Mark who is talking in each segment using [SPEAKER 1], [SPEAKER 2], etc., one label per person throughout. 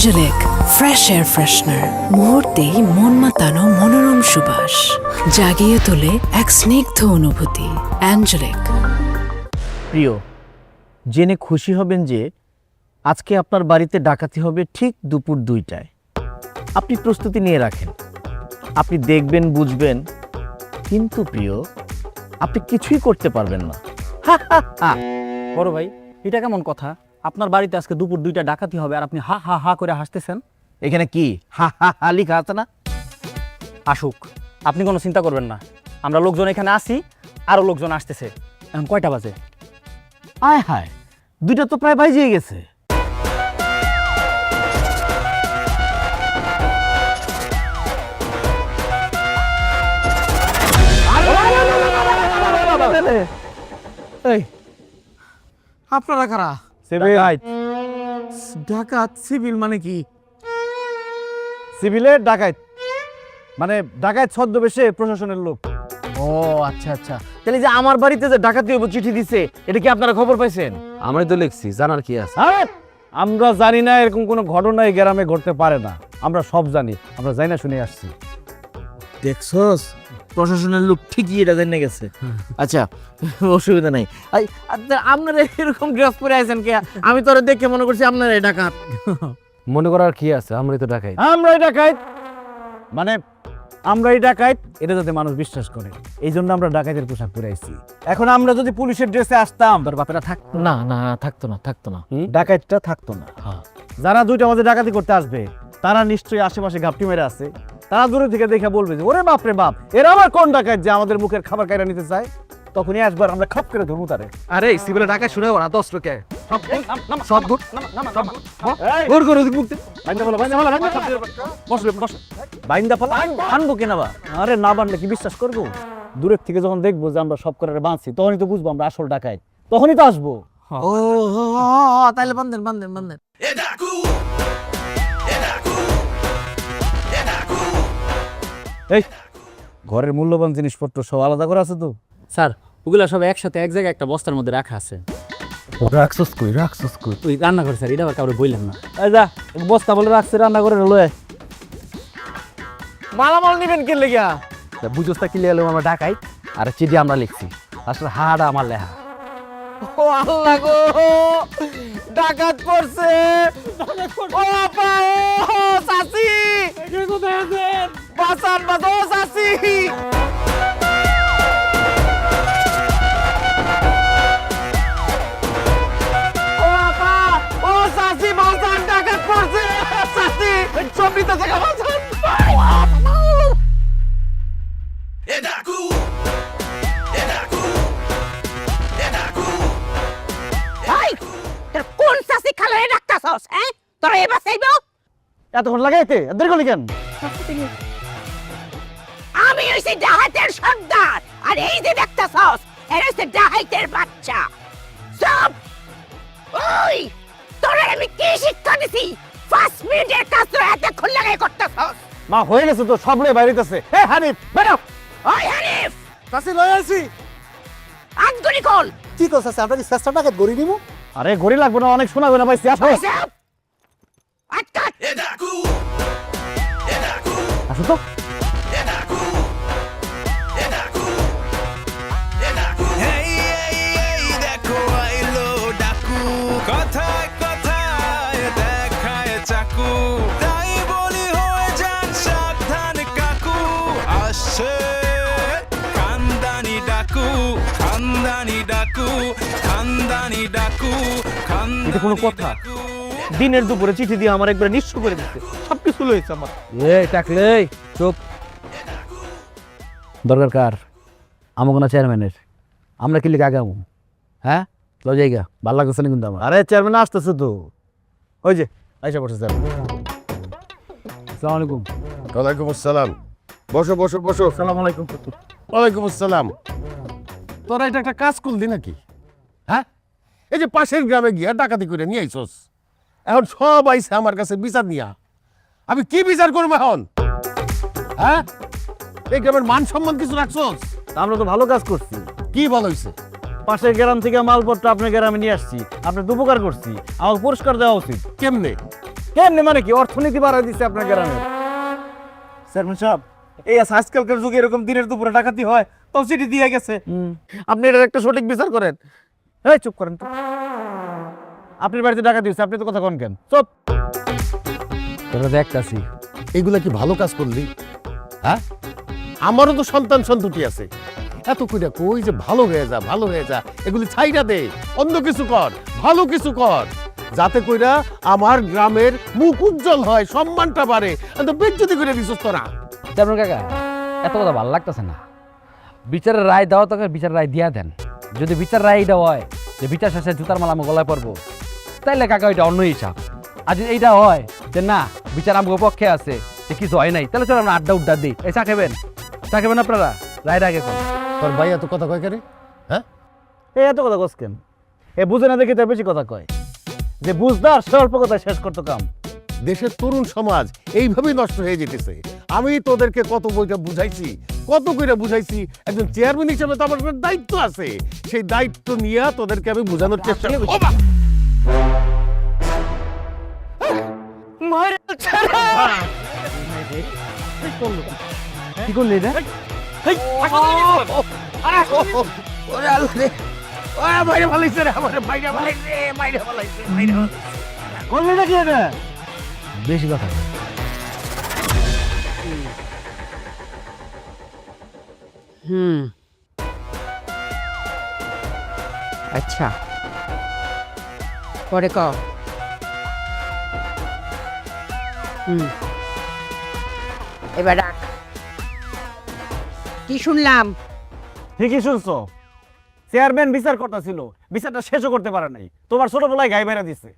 [SPEAKER 1] অ্যাঞ্জেলিক fresh air freshener মুহূর্তেই মন মাতানো মনোরম সুবাস জাগিয়ে তোলে এক স্নিগ্ধ অনুভূতি। অ্যাঞ্জেলিক।
[SPEAKER 2] প্রিয়, জেনে খুশি হবেন যে আজকে আপনার বাড়িতে ডাকাতি হবে ঠিক দুপুর 2টায়। আপনি প্রস্তুতি নিয়ে রাখেন, আপনি দেখবেন, বুঝবেন, কিন্তু প্রিয়, আপনি কিছুই করতে পারবেন না।
[SPEAKER 3] বড় ভাই, এটা কেমন কথা? আপনার বাড়িতে আজকে দুপুর 2টা ডাকাতি হবে আর আপনি হা হা হা করে হাসতেছেন।
[SPEAKER 2] এখানে কি হা হা হা লেখা আছে না?
[SPEAKER 3] আসুক, আপনি কোনো চিন্তা করবেন না। আমরা লোকজন এখানে আসি, আরো লোকজন আসতেছে। এখন কয়টা বাজে?
[SPEAKER 2] আয় হায়, 2টা তো প্রায় বাজিয়ে গেছে।
[SPEAKER 4] এই আপনারা কারা? ডাকাত সিভিল মানে কি?
[SPEAKER 2] সিভিলের ডাকাত মানে ডাকাত ছদ্মবেশে প্রশাসনের লোক।
[SPEAKER 4] ও আচ্ছা আচ্ছা,
[SPEAKER 2] তাহলে যে আমার বাড়িতে যে ডাকাতি হইব চিঠি দিছে, এটা কি আপনারা খবর পাইছেন?
[SPEAKER 4] আমরাই তো লিখছি, জানার কি আছে?
[SPEAKER 2] আরে আমরা জানি না এরকম কোনো ঘটনা এই গ্রামে ঘটতে পারে না। আমরা সব জানি, আমরা জানি না শুনে আসছি।
[SPEAKER 4] দেখছস,
[SPEAKER 2] প্রশাসনের লোক ঠিকই এটা জেনে গেছে। আচ্ছা, অসুবিধা নাই। আপনারা এরকম ড্রেস পরে আছেন কে? আমি তোরা দেখে মনে করছি আপনারা এই ডাকাত।
[SPEAKER 4] মনে করার কি আছে? আমরাই তো ডাকাই।
[SPEAKER 2] আমরাই ডাকাত মানে আমরাই ডাকাত, এটা যাতে মানুষ বিশ্বাস করে, এই জন্য আমরা ডাকাতের পোশাক পরে আইছি। এখন আমরা যদি পুলিশের ড্রেসে আসতাম, তোর বাপেরা থাকতো
[SPEAKER 4] না না, থাকতো না, থাকতো না।
[SPEAKER 2] ডাকাতটা থাকতো না। যারা 2টা বাজে ডাকাতি করতে আসবে, তারা নিশ্চয়ই আশেপাশে ঘাপটি মেরে আছে। তারা দূরে থেকে দেখে বলবে যে ওরে বাপ রে বাপ, এরা আবার কোন ডাকাত যে আমাদের মুখের খাবার কাইরা নিতে চায়। তখনই একবার আমরা খপ করে ধরবো তারে।
[SPEAKER 4] আরে সিভিলে ডাকাই শুনে না, দশ কে
[SPEAKER 2] সব গুড গুড করে মুক্তি বাইন্দা ফেলা, বাইন্দা ফেলা আনবো কেনা বা? আরে না বানলে কি বিশ্বাস করবো? দূরের থেকে যখন দেখবো যে আমরা সব করে বাঁধছি, তখনই তো বুঝবো আমরা আসল ডাকাত, তখনই তো আসবো।
[SPEAKER 4] ও তাইলে বান্ধেন বান্ধেন বান্ধেন।
[SPEAKER 2] এই ঘরের মূল্যবান জিনিসপত্র সব আলাদা করে আছে তো?
[SPEAKER 3] স্যার, ওগুলা সব একসাথে এক জায়গায় একটা বস্তার মধ্যে রাখা আছে।
[SPEAKER 4] রাখছস কই, রাখছস কই?
[SPEAKER 3] ওই রান্না করে স্যার, এটা আবার কাউরে বললেন না।
[SPEAKER 2] এই যা, বস্তা বলে রাখছে, রান্না করে লয়ে মালামাল নিবেন কে লেগা?
[SPEAKER 4] বুঝোস তা কি লিয়ালো আমরা ডাকাই, আর চিঠি আমরা লিখছি, আসলে হাড়া আমার লেখা।
[SPEAKER 2] ও আল্লাহ গো, ডাকাত পড়ছে! ও আপা, ও চাচি, কোথায় আছেন? বাঁচান বাঁচান, ও চাচি! ও আপা, ও চাচি, বাঁচান, ডাকাত পড়ছে! চাচি, ছবিটা থেকে বাঁচান!
[SPEAKER 5] কোন চাষি খালে ডাক্তারছস? হ্যাঁ, তোরা এবার চাইব?
[SPEAKER 2] এতক্ষণ লাগাইতে দেরি করলি কেন?
[SPEAKER 5] আমি হইছি ডাহাতের সর্দার, আর এই যে ডাক্তারছস, এর হইছে ডাহাতের বাচ্চা। সব ওই তোরা আমি কি শিক্ষা দিছি? 5 মিনিটের কাজ তোরা এতক্ষণ লাগাই করতেছস।
[SPEAKER 2] মা হয়ে গেছে তো, সব লয়ে বাইরেতেছে। হে হানিফ, বেরো!
[SPEAKER 5] ওই হানিফ,
[SPEAKER 4] কাছে লয়ে আসি।
[SPEAKER 5] আজগরি কল।
[SPEAKER 4] কি কইছস? আমরা কি চেষ্টা টাকা গড়ি নিমু?
[SPEAKER 2] আরে ঘড়ি লাগবে না, অনেক শোনা না পাইছি। আসো
[SPEAKER 5] আটকা
[SPEAKER 2] আসো তো।
[SPEAKER 6] কথায় কথায় দেখায় চাকু, তাই বলি হয়ে যান সাবধান কাকু। আসছে খানদানি ডাকু, খানদানি ডাকু, খানদানি ডাকু,
[SPEAKER 2] এটা কোনো কথা? দিনের দুপুরে চিঠি দিয়ে আমার একবার নিঃস্ব করে দিচ্ছে, সবকিছু লয়েছে আমার।
[SPEAKER 4] এই টাকলে চুপ।
[SPEAKER 2] দরকার কার? আমাকে না চেয়ারম্যানের? আমরা কি লিখে আগামু? হ্যাঁ, লো জায়গা ভালো লাগতেছে না কিন্তু আমার। আরে চেয়ারম্যান আসতেছে তো, ওই যে আইসা পড়ছে চেয়ারম্যান। আসসালামু আলাইকুম।
[SPEAKER 7] ওয়ালাইকুম আসসালাম। বসো বসো বসো।
[SPEAKER 2] আসসালামু আলাইকুম।
[SPEAKER 7] ওয়ালাইকুম আসসালাম। তোরা এটা একটা কাজ করলি নাকি? হ্যাঁ, এই যে পাশের গ্রামে গিয়া ডাকাতি করে নিয়ে আইসস, এখন সব আইসে আমার কাছে বিচার নিয়া। আমি কি বিচার করবো এখন? হ্যাঁ, এই গ্রামের মান সম্মান কিছু রাখছস?
[SPEAKER 2] আমরা তো ভালো কাজ করছি।
[SPEAKER 7] কি ভালো হইছে?
[SPEAKER 2] পাশের গ্রাম থেকে মালপত্র আপনার গ্রামে নিয়ে আসছি, আপনার উপকার করছি, আমাকে পুরস্কার দেওয়া উচিত।
[SPEAKER 7] কেমনে?
[SPEAKER 3] কেমনে মানে কি অর্থনীতি বাড়াই দিচ্ছে আপনার গ্রামে?
[SPEAKER 2] চেয়ারম্যান সাহেব, এই আজকালকার যুগে এরকম দিনের দুপুরে ডাকাতি হয়, তো চিঠি দিয়ে গেছে। আপনি এটার একটা সঠিক বিচার করেন।
[SPEAKER 3] এই চুপ করেন তো। আপনার বাড়িতে ডাকাতি হচ্ছে, আপনি তো কথা কোন কেন? চুপ।
[SPEAKER 4] তোরা দেখতাছি
[SPEAKER 7] এগুলা কি ভালো কাজ করলি? হ্যাঁ, আমারও তো সন্তান সন্ততি আছে। এত কইরা কই যে ভালো হয়ে যা, ভালো হয়ে যা, এগুলি ছাইরা দে, অন্য কিছু কর, ভালো কিছু কর, যাতে কইরা আমার গ্রামের মুখ উজ্জ্বল হয়, সম্মানটা বাড়ে। তো বেজ্জতি করে দিছস তোরা।
[SPEAKER 4] চেয়ারম্যান কাকা, এত কথা ভালো লাগতেছে না। বিচারের রায় দেওয়া তোকে বিচার রায় দিয়া দেন। যদি বিচার রায় এটা হয় যে বিচার শেষে জুতার মালা আমার গলায় পড়বো, তাইলে কাকা ওইটা অন্য হিসাব। আর যদি এইটা হয় যে না বিচার আমার পক্ষে আছে, যে কিছু হয় নাই, তাহলে চলো আমরা আড্ডা উড্ডা দিই। এই চা খাবেন? চা খাবেন আপনারা? রায় আগে কোন
[SPEAKER 7] তোর ভাই এত কথা কয় কেন? হ্যাঁ,
[SPEAKER 3] এই এত কথা কস কেন? এ বুঝে না দেখে তো বেশি কথা কয়। যে বুঝদার সে অল্প কথা শেষ করতো কাম।
[SPEAKER 7] দেশের তরুণ সমাজ এইভাবেই নষ্ট হয়ে যেতেছে। আমি তোদেরকে কত বইটা বুঝাইছি, কত কইরা বুঝাইছি। একজন চেয়ারম্যান হিসেবে তো আমার একটা দায়িত্ব আছে। সেই দায়িত্ব নিয়ে তোদেরকে আমি বোঝানোর চেষ্টা করছি।
[SPEAKER 3] কি করলি রে? করলি নাকি এটা?
[SPEAKER 4] বেশি কথা না।
[SPEAKER 5] আচ্ছা, পরে ক। এবার রাখ। কি শুনলাম?
[SPEAKER 3] ঠিকই শুনছো, চেয়ারম্যান বিচার করতেছিল, বিচারটা শেষও করতে পারে নাই। তোমার ছোট বেলায় গায়ে বেড়া দিচ্ছে।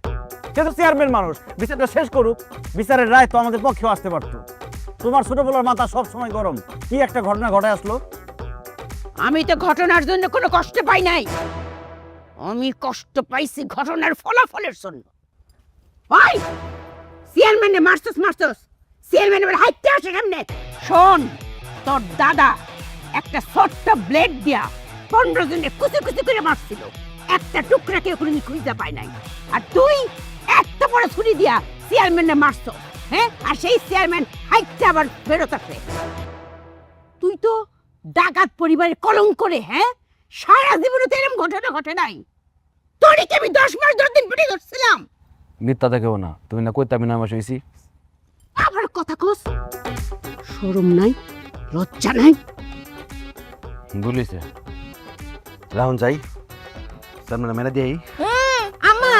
[SPEAKER 3] সে তো চেয়ারম্যান মানুষ, বিচারটা শেষ করুক। বিচারের রায় তো আমাদের পক্ষেও আসতে পারতো। তোমার ছোটবেলার মাথা সব সময় গরম। কি একটা ঘটনা ঘটে আসলো।
[SPEAKER 5] আমি তো ঘটনার জন্য কোনো কষ্ট পাই নাই, আমি কষ্ট পাইছি ঘটনার ফলাফলের জন্য। ওই চেয়ারম্যানে মারছস, চেয়ারম্যান এবার হাইটে আসে কেমনে? শোন, তোর দাদা একটা ছোট্ট ব্লেড দিয়া 15 জনের কুচি কুচি করে মারছিল, একটা টুকরা কেউ কোনোদিন খুঁজে পায় নাই। আর তুই একটা বড় ছুরি দিয়া চেয়ারম্যানে মারছস, হ্যাঁ? আর সেই চেয়ারম্যান হাইটে আবার বেরোত আসে। তুই তো ডাকাত পরিবারের কলঙ্ক করে, হ্যাঁ? সারা জীবনে তো এরকম ঘটনা ঘটে নাই। তোরে কি আমি 10 মাস 10 দিন পিটে ধরছিলাম?
[SPEAKER 4] মিথ্যা দেখেও না, তুমি না কইতে আমি না আমার হইছি।
[SPEAKER 5] আবার কথা কস, শরম নাই, লজ্জা নাই?
[SPEAKER 4] বলিছে রাহুন যাই চেয়ারম্যান মেরে দিই।
[SPEAKER 8] আম্মা,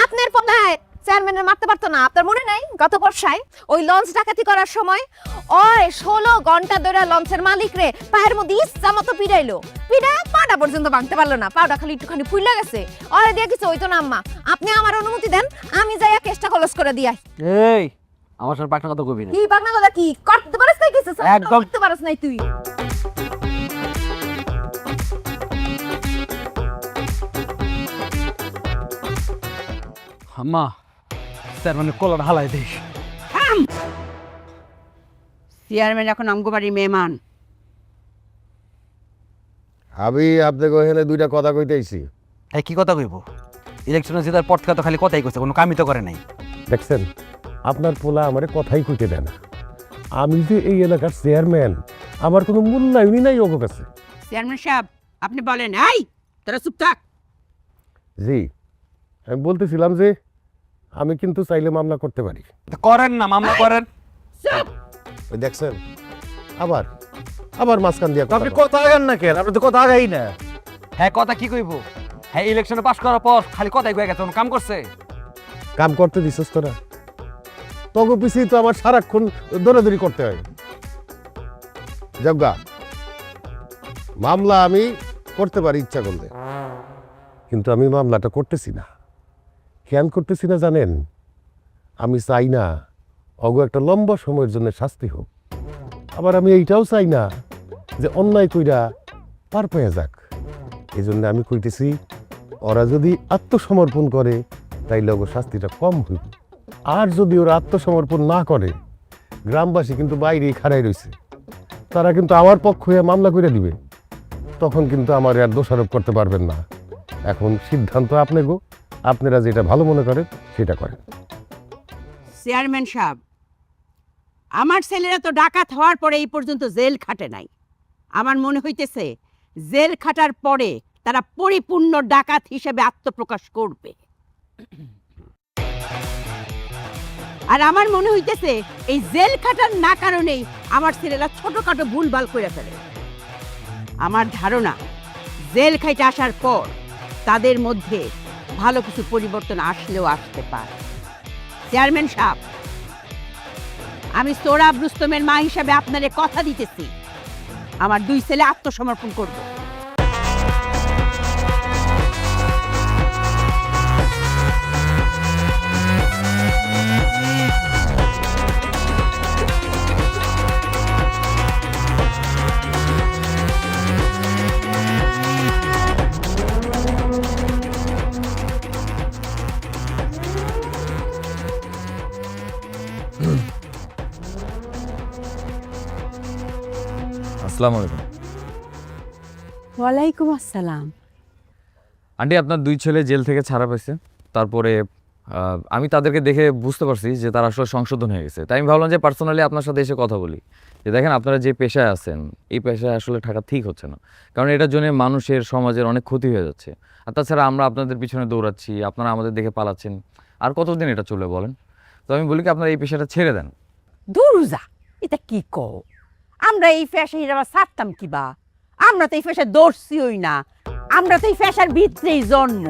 [SPEAKER 8] আপনার পদায় চেয়ারম্যানের মারতে পারতো না? আপনার মনে নাই গত বর্ষায় ওই লঞ্চ ডাকাতি করার সময় ওই 16 ঘন্টা ধরে লঞ্চের মালিক রে পায়ের মধ্যে ইচ্ছা মতো পিড়াইলো, পিড়া পাটা পর্যন্ত ভাঙতে পারলো না, পাউডা খালি একটুখানি ফুইলা গেছে। ওরে দিয়ে কিছু হইতো না আম্মা, আপনি আমার অনুমতি দেন, আমি যাইয়া কেসটা খলস করে দিয়াই।
[SPEAKER 4] এই আমার সাথে পাকনা কথা কবি না।
[SPEAKER 8] কি বাগনা কথা? কি করতে পারছ নাই? কিছু
[SPEAKER 4] একদম
[SPEAKER 8] করতে পারছ নাই তুই।
[SPEAKER 4] আম্মা চেয়ারম্যানের কলার হালাই দিস।
[SPEAKER 5] চেয়ারম্যান এখন আমগোবাড়ির মেহমান।
[SPEAKER 7] আমি আপনাকে ওখানে দুইটা কথা কইতে আইছি।
[SPEAKER 4] এই কি কথা কইব? ইলেকশনে জেতার পর থেকে তো খালি কথাই কইছে, কোনো কামই তো করে নাই।
[SPEAKER 7] দেখছেন, আপনার পোলা আমারে কথাই কইতে দেয় না। আমি যে এই এলাকার চেয়ারম্যান, আমার কোনো মূল্যায়নই নাই ওর কাছে।
[SPEAKER 5] চেয়ারম্যান সাহেব, আপনি বলেন। এই তোরা চুপ থাক।
[SPEAKER 7] জি, আমি বলতেছিলাম যে আমি কিন্তু চাইলে মামলা করতে পারি।
[SPEAKER 4] করেন না, মামলা করেন।
[SPEAKER 5] চুপ।
[SPEAKER 7] ওই দেখছেন, আবার আবার মাঝখান দিয়ে
[SPEAKER 3] আপনি কথা আগান না কেন? আপনি তো কথা আগাই না।
[SPEAKER 4] হ্যাঁ কথা কি কইব? হ্যাঁ ইলেকশনে পাস করার পর খালি কথাই কয়ে গেছে, কোনো কাম করছে?
[SPEAKER 7] কাম করতে দিছিস তোরা? তগো পিছিয়ে তো আমার সারাক্ষণ দৌড়াদৌড়ি করতে হয়। যজ্ঞা মামলা আমি করতে পারি ইচ্ছা করলে, কিন্তু আমি মামলাটা করতেছি না। কেন করতেছি না জানেন? আমি চাই না অগো একটা লম্বা সময়ের জন্য শাস্তি হোক। আবার আমি এইটাও চাই না যে অন্যায় কইরা পার পেয়ে যাক। এই জন্য আমি কইতেছি, ওরা যদি আত্মসমর্পণ করে তাইলে ওগো শাস্তিটা কম হইব। আর যদি ওরা আত্মসমর্পণ না করে, গ্রামবাসী কিন্তু বাইরেই খাড়াই রয়েছে, তারা কিন্তু আমার পক্ষ হয়ে মামলা করে দিবে। তখন কিন্তু আমার আর দোষারোপ করতে পারবেন না। এখন সিদ্ধান্ত আপনাকে, আপনারা যেটা ভালো মনে করেন সেটা করেন।
[SPEAKER 5] চেয়ারম্যান সাহেব, আমার ছেলেরা তো ডাকাত হওয়ার পরে এই পর্যন্ত জেল খাটে নাই। আমার মনে হইতেছে জেল খাটার পরে তারা পরিপূর্ণ ডাকাত হিসেবে আত্মপ্রকাশ করবে। আর আমার মনে হইতেছে এই জেল খাটার না কারণেই আমার ছেলেরা ছোটখাটো ভুলভাল করে ফেলে। আমার ধারণা জেল খাইতে আসার পর তাদের মধ্যে ভালো কিছু পরিবর্তন আসলেও আসতে পারে। চেয়ারম্যান সাহেব, আমি সোহরাব রুস্তমের মা হিসাবে আপনারে কথা দিতেছি, আমার 2 ছেলে আত্মসমর্পণ করব।
[SPEAKER 9] আসসালামু আলাইকুম।
[SPEAKER 5] ওয়ালাইকুম আসসালাম।
[SPEAKER 9] আন্টি, আপনার 2 ছেলে জেল থেকে ছাড়া পাইছে। তারপরে আমি তাদেরকে দেখে বুঝতে পারছি যে তারা আসলে সংশোধন হয়ে গেছে। তাই আমি ভাবলাম যে পার্সোনালি আপনার সাথে এসে কথা বলি, যে দেখেন আপনারা যে পেশায় আছেন এই পেশায় আসলে থাকা ঠিক হচ্ছে না, কারণ এটার জন্য মানুষের সমাজের অনেক ক্ষতি হয়ে যাচ্ছে। আর তাছাড়া আমরা আপনাদের পিছনে দৌড়াচ্ছি, আপনারা আমাদের দেখে পালাচ্ছেন, আর কতদিন এটা চলবে বলেন? তো আমি বলি কি আপনারা এই পেশাটা ছেড়ে দেন।
[SPEAKER 5] দুরুজা, এটা কি কও? আমরা এই ফ্যাশন আবার ছাড়তাম কিবা? আমরা তো এই ফ্যাশন দর্শিই না, আমরা তো এই ফ্যাশন ভিতরেই জন্ম।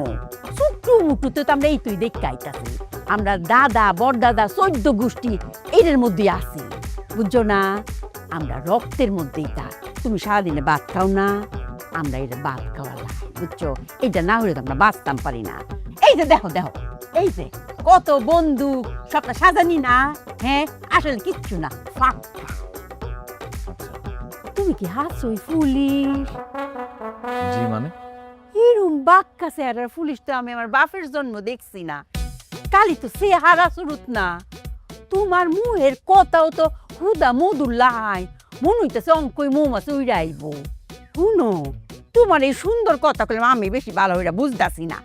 [SPEAKER 5] ছোট্ট মুটুতে তো আমরা এই তুই দেখতে আইতাছি। আমরা দাদা বড়দাদা 14 গোষ্ঠী এর মধ্যে আছি, বুঝছো না? আমরা রক্তের মধ্যেই তা। তুমি সারাদিনে ভাত খাও না, আমরা এটা ভাত খাওয়া লাগে, বুঝছো? এটা না হলে তো আমরা বাঁচতাম পারি না। এই যে দেখো দেখো, এই যে কত বন্দুক, সবটা সাজানি না? হ্যাঁ, আসলে কিচ্ছু না, ফাঁকা। তুমি কি হাসোই পুলিশ?
[SPEAKER 9] জি মানে?
[SPEAKER 5] এরম বাক্কা চেহারার পুলিশ তো আমি আমার বাপের জন্ম দেখছি না। কালি তো চেহারা সুরুত না, তোমার মুহের কথাও তো হুদা মধুল্লাই, মনে হইতেছে অঙ্কই মৌমাছি উড়ে আইব। শুনো, তোমার এই সুন্দর কথা কইলাম আমি বেশি ভালো হইরা বুঝতাছি না।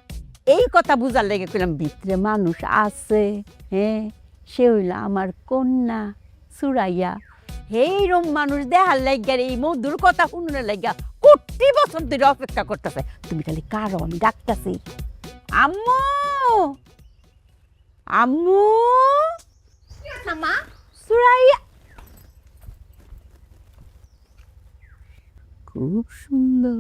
[SPEAKER 5] এই কথা বুঝার লেগে কইলাম ভিতরে মানুষ আছে। হ্যাঁ, সে হইলা আমার কন্যা সুরাইয়া। এইরম মানুষ দেখার লাগিয়া এই মধুর কথা শুনুনের লাগিয়া কোটি বছর ধরে অপেক্ষা করতেছে। তুমি খালি কারো, আমি ডাকতেছি। আম্মু, আম্মু,
[SPEAKER 8] মা,
[SPEAKER 5] সুরাইয়া। খুব সুন্দর।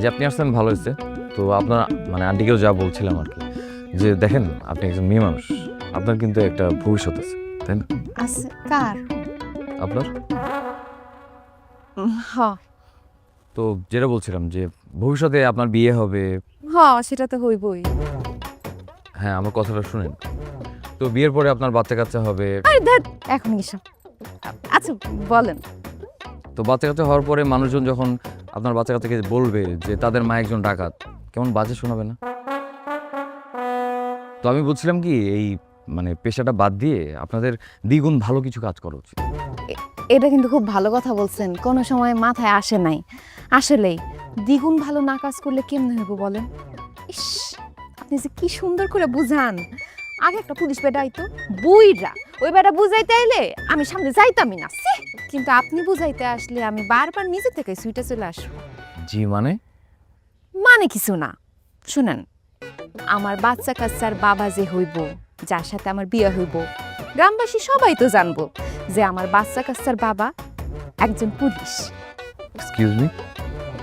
[SPEAKER 9] যে আপনি আসছেন ভালো হয়েছে। তো আপনার মানে আন্টিকেও যা বলছিলাম আর কি, যে দেখেন আপনি একজন মেয়ে মানুষ, আপনার কিন্তু একটা ভবিষ্যৎ আছে, তাই না?
[SPEAKER 8] আছে কার?
[SPEAKER 9] আপনার।
[SPEAKER 8] হ
[SPEAKER 9] তো যেটা বলছিলাম যে ভবিষ্যতে আপনার বিয়ে হবে।
[SPEAKER 8] হ, সেটা তো হইবই।
[SPEAKER 9] হ্যাঁ, আমার কথাটা শুনেন। তো বিয়ের পরে আপনার বাচ্চা কাচ্চা হবে।
[SPEAKER 8] আরে ধ্যাৎ, এখন কিসব? আচ্ছা বলেন।
[SPEAKER 9] তো বাচ্চা কাচ্চা হওয়ার পরে মানুষজন যখন আপনার বাচ্চা কাচ্চাকে বলবে যে তাদের মা একজন ডাকাত, কেমন বাজে শোনাবে না? তো আমি বলছিলাম কি, এই মানে পেশাটা বাদ দিয়ে আপনাদের দ্বিগুণ ভালো কিছু কাজ করা উচিত।
[SPEAKER 8] এটা কিন্তু খুব ভালো কথা বলছেন, কোনো সময় মাথায় আসে নাই। আসলেই দ্বিগুণ ভালো না কাজ করলে কেমনে হইব বলেন? ইস, আপনি যে কি সুন্দর করে বুঝান। আগে একটা পুলিশ বেটা আইতো, বুইরা ওই বেটা বুঝাইতে আইলে আমি সামনে যাইতামই না। ছি! কিন্তু আপনি বুঝাইতে আসলে আমি বারবার নিজে থেকে সুইটে চলে আসবো।
[SPEAKER 9] জি মানে?
[SPEAKER 8] মানে কিছু না, শুনেন, আমার বাচ্চা কাচ্চার বাবা যে হইব, যার সাথে আমার বিয়ে হইব, গ্রামবাসী সবাই তো জানবো যে আমার বাচ্চা কাচ্চার বাবা একজন পুলিশ।
[SPEAKER 9] এক্সকিউজ মি,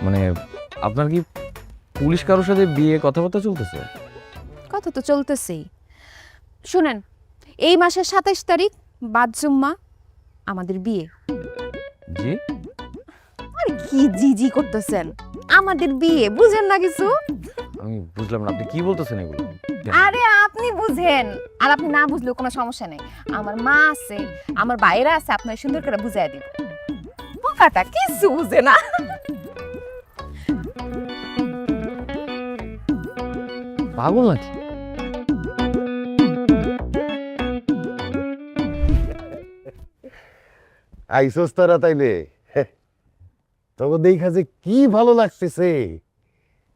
[SPEAKER 9] মানে আপনার কি পুলিশ কারোর সাথে বিয়ে কথাবার্তা চলতেছে?
[SPEAKER 8] কথা তো চলতেছেই। শুনেন, এই মাসের 27 তারিখ বাদ জুম্মা আমাদের বিয়ে।
[SPEAKER 9] জি?
[SPEAKER 8] আরে কি জি জি করতেছেন? আমাদের বিয়ে, বুঝেন না কিছু?
[SPEAKER 9] আমি বুঝলাম না, আপনি কি বলতেছেন এগুলো?
[SPEAKER 8] আরে আপনি বুঝেন, আর আপনি না বুঝলেও কোনো সমস্যা নেই। আমার মা আছে, আমার ভাইরা আছে, আপনার সুন্দর করে বুঝাই দিব। বোকাটা কিছু বুঝে না।
[SPEAKER 4] পাগল নাকি?
[SPEAKER 7] আইসোস তারা তাইলে তবে দেখা যে কি ভালো লাগতেছে।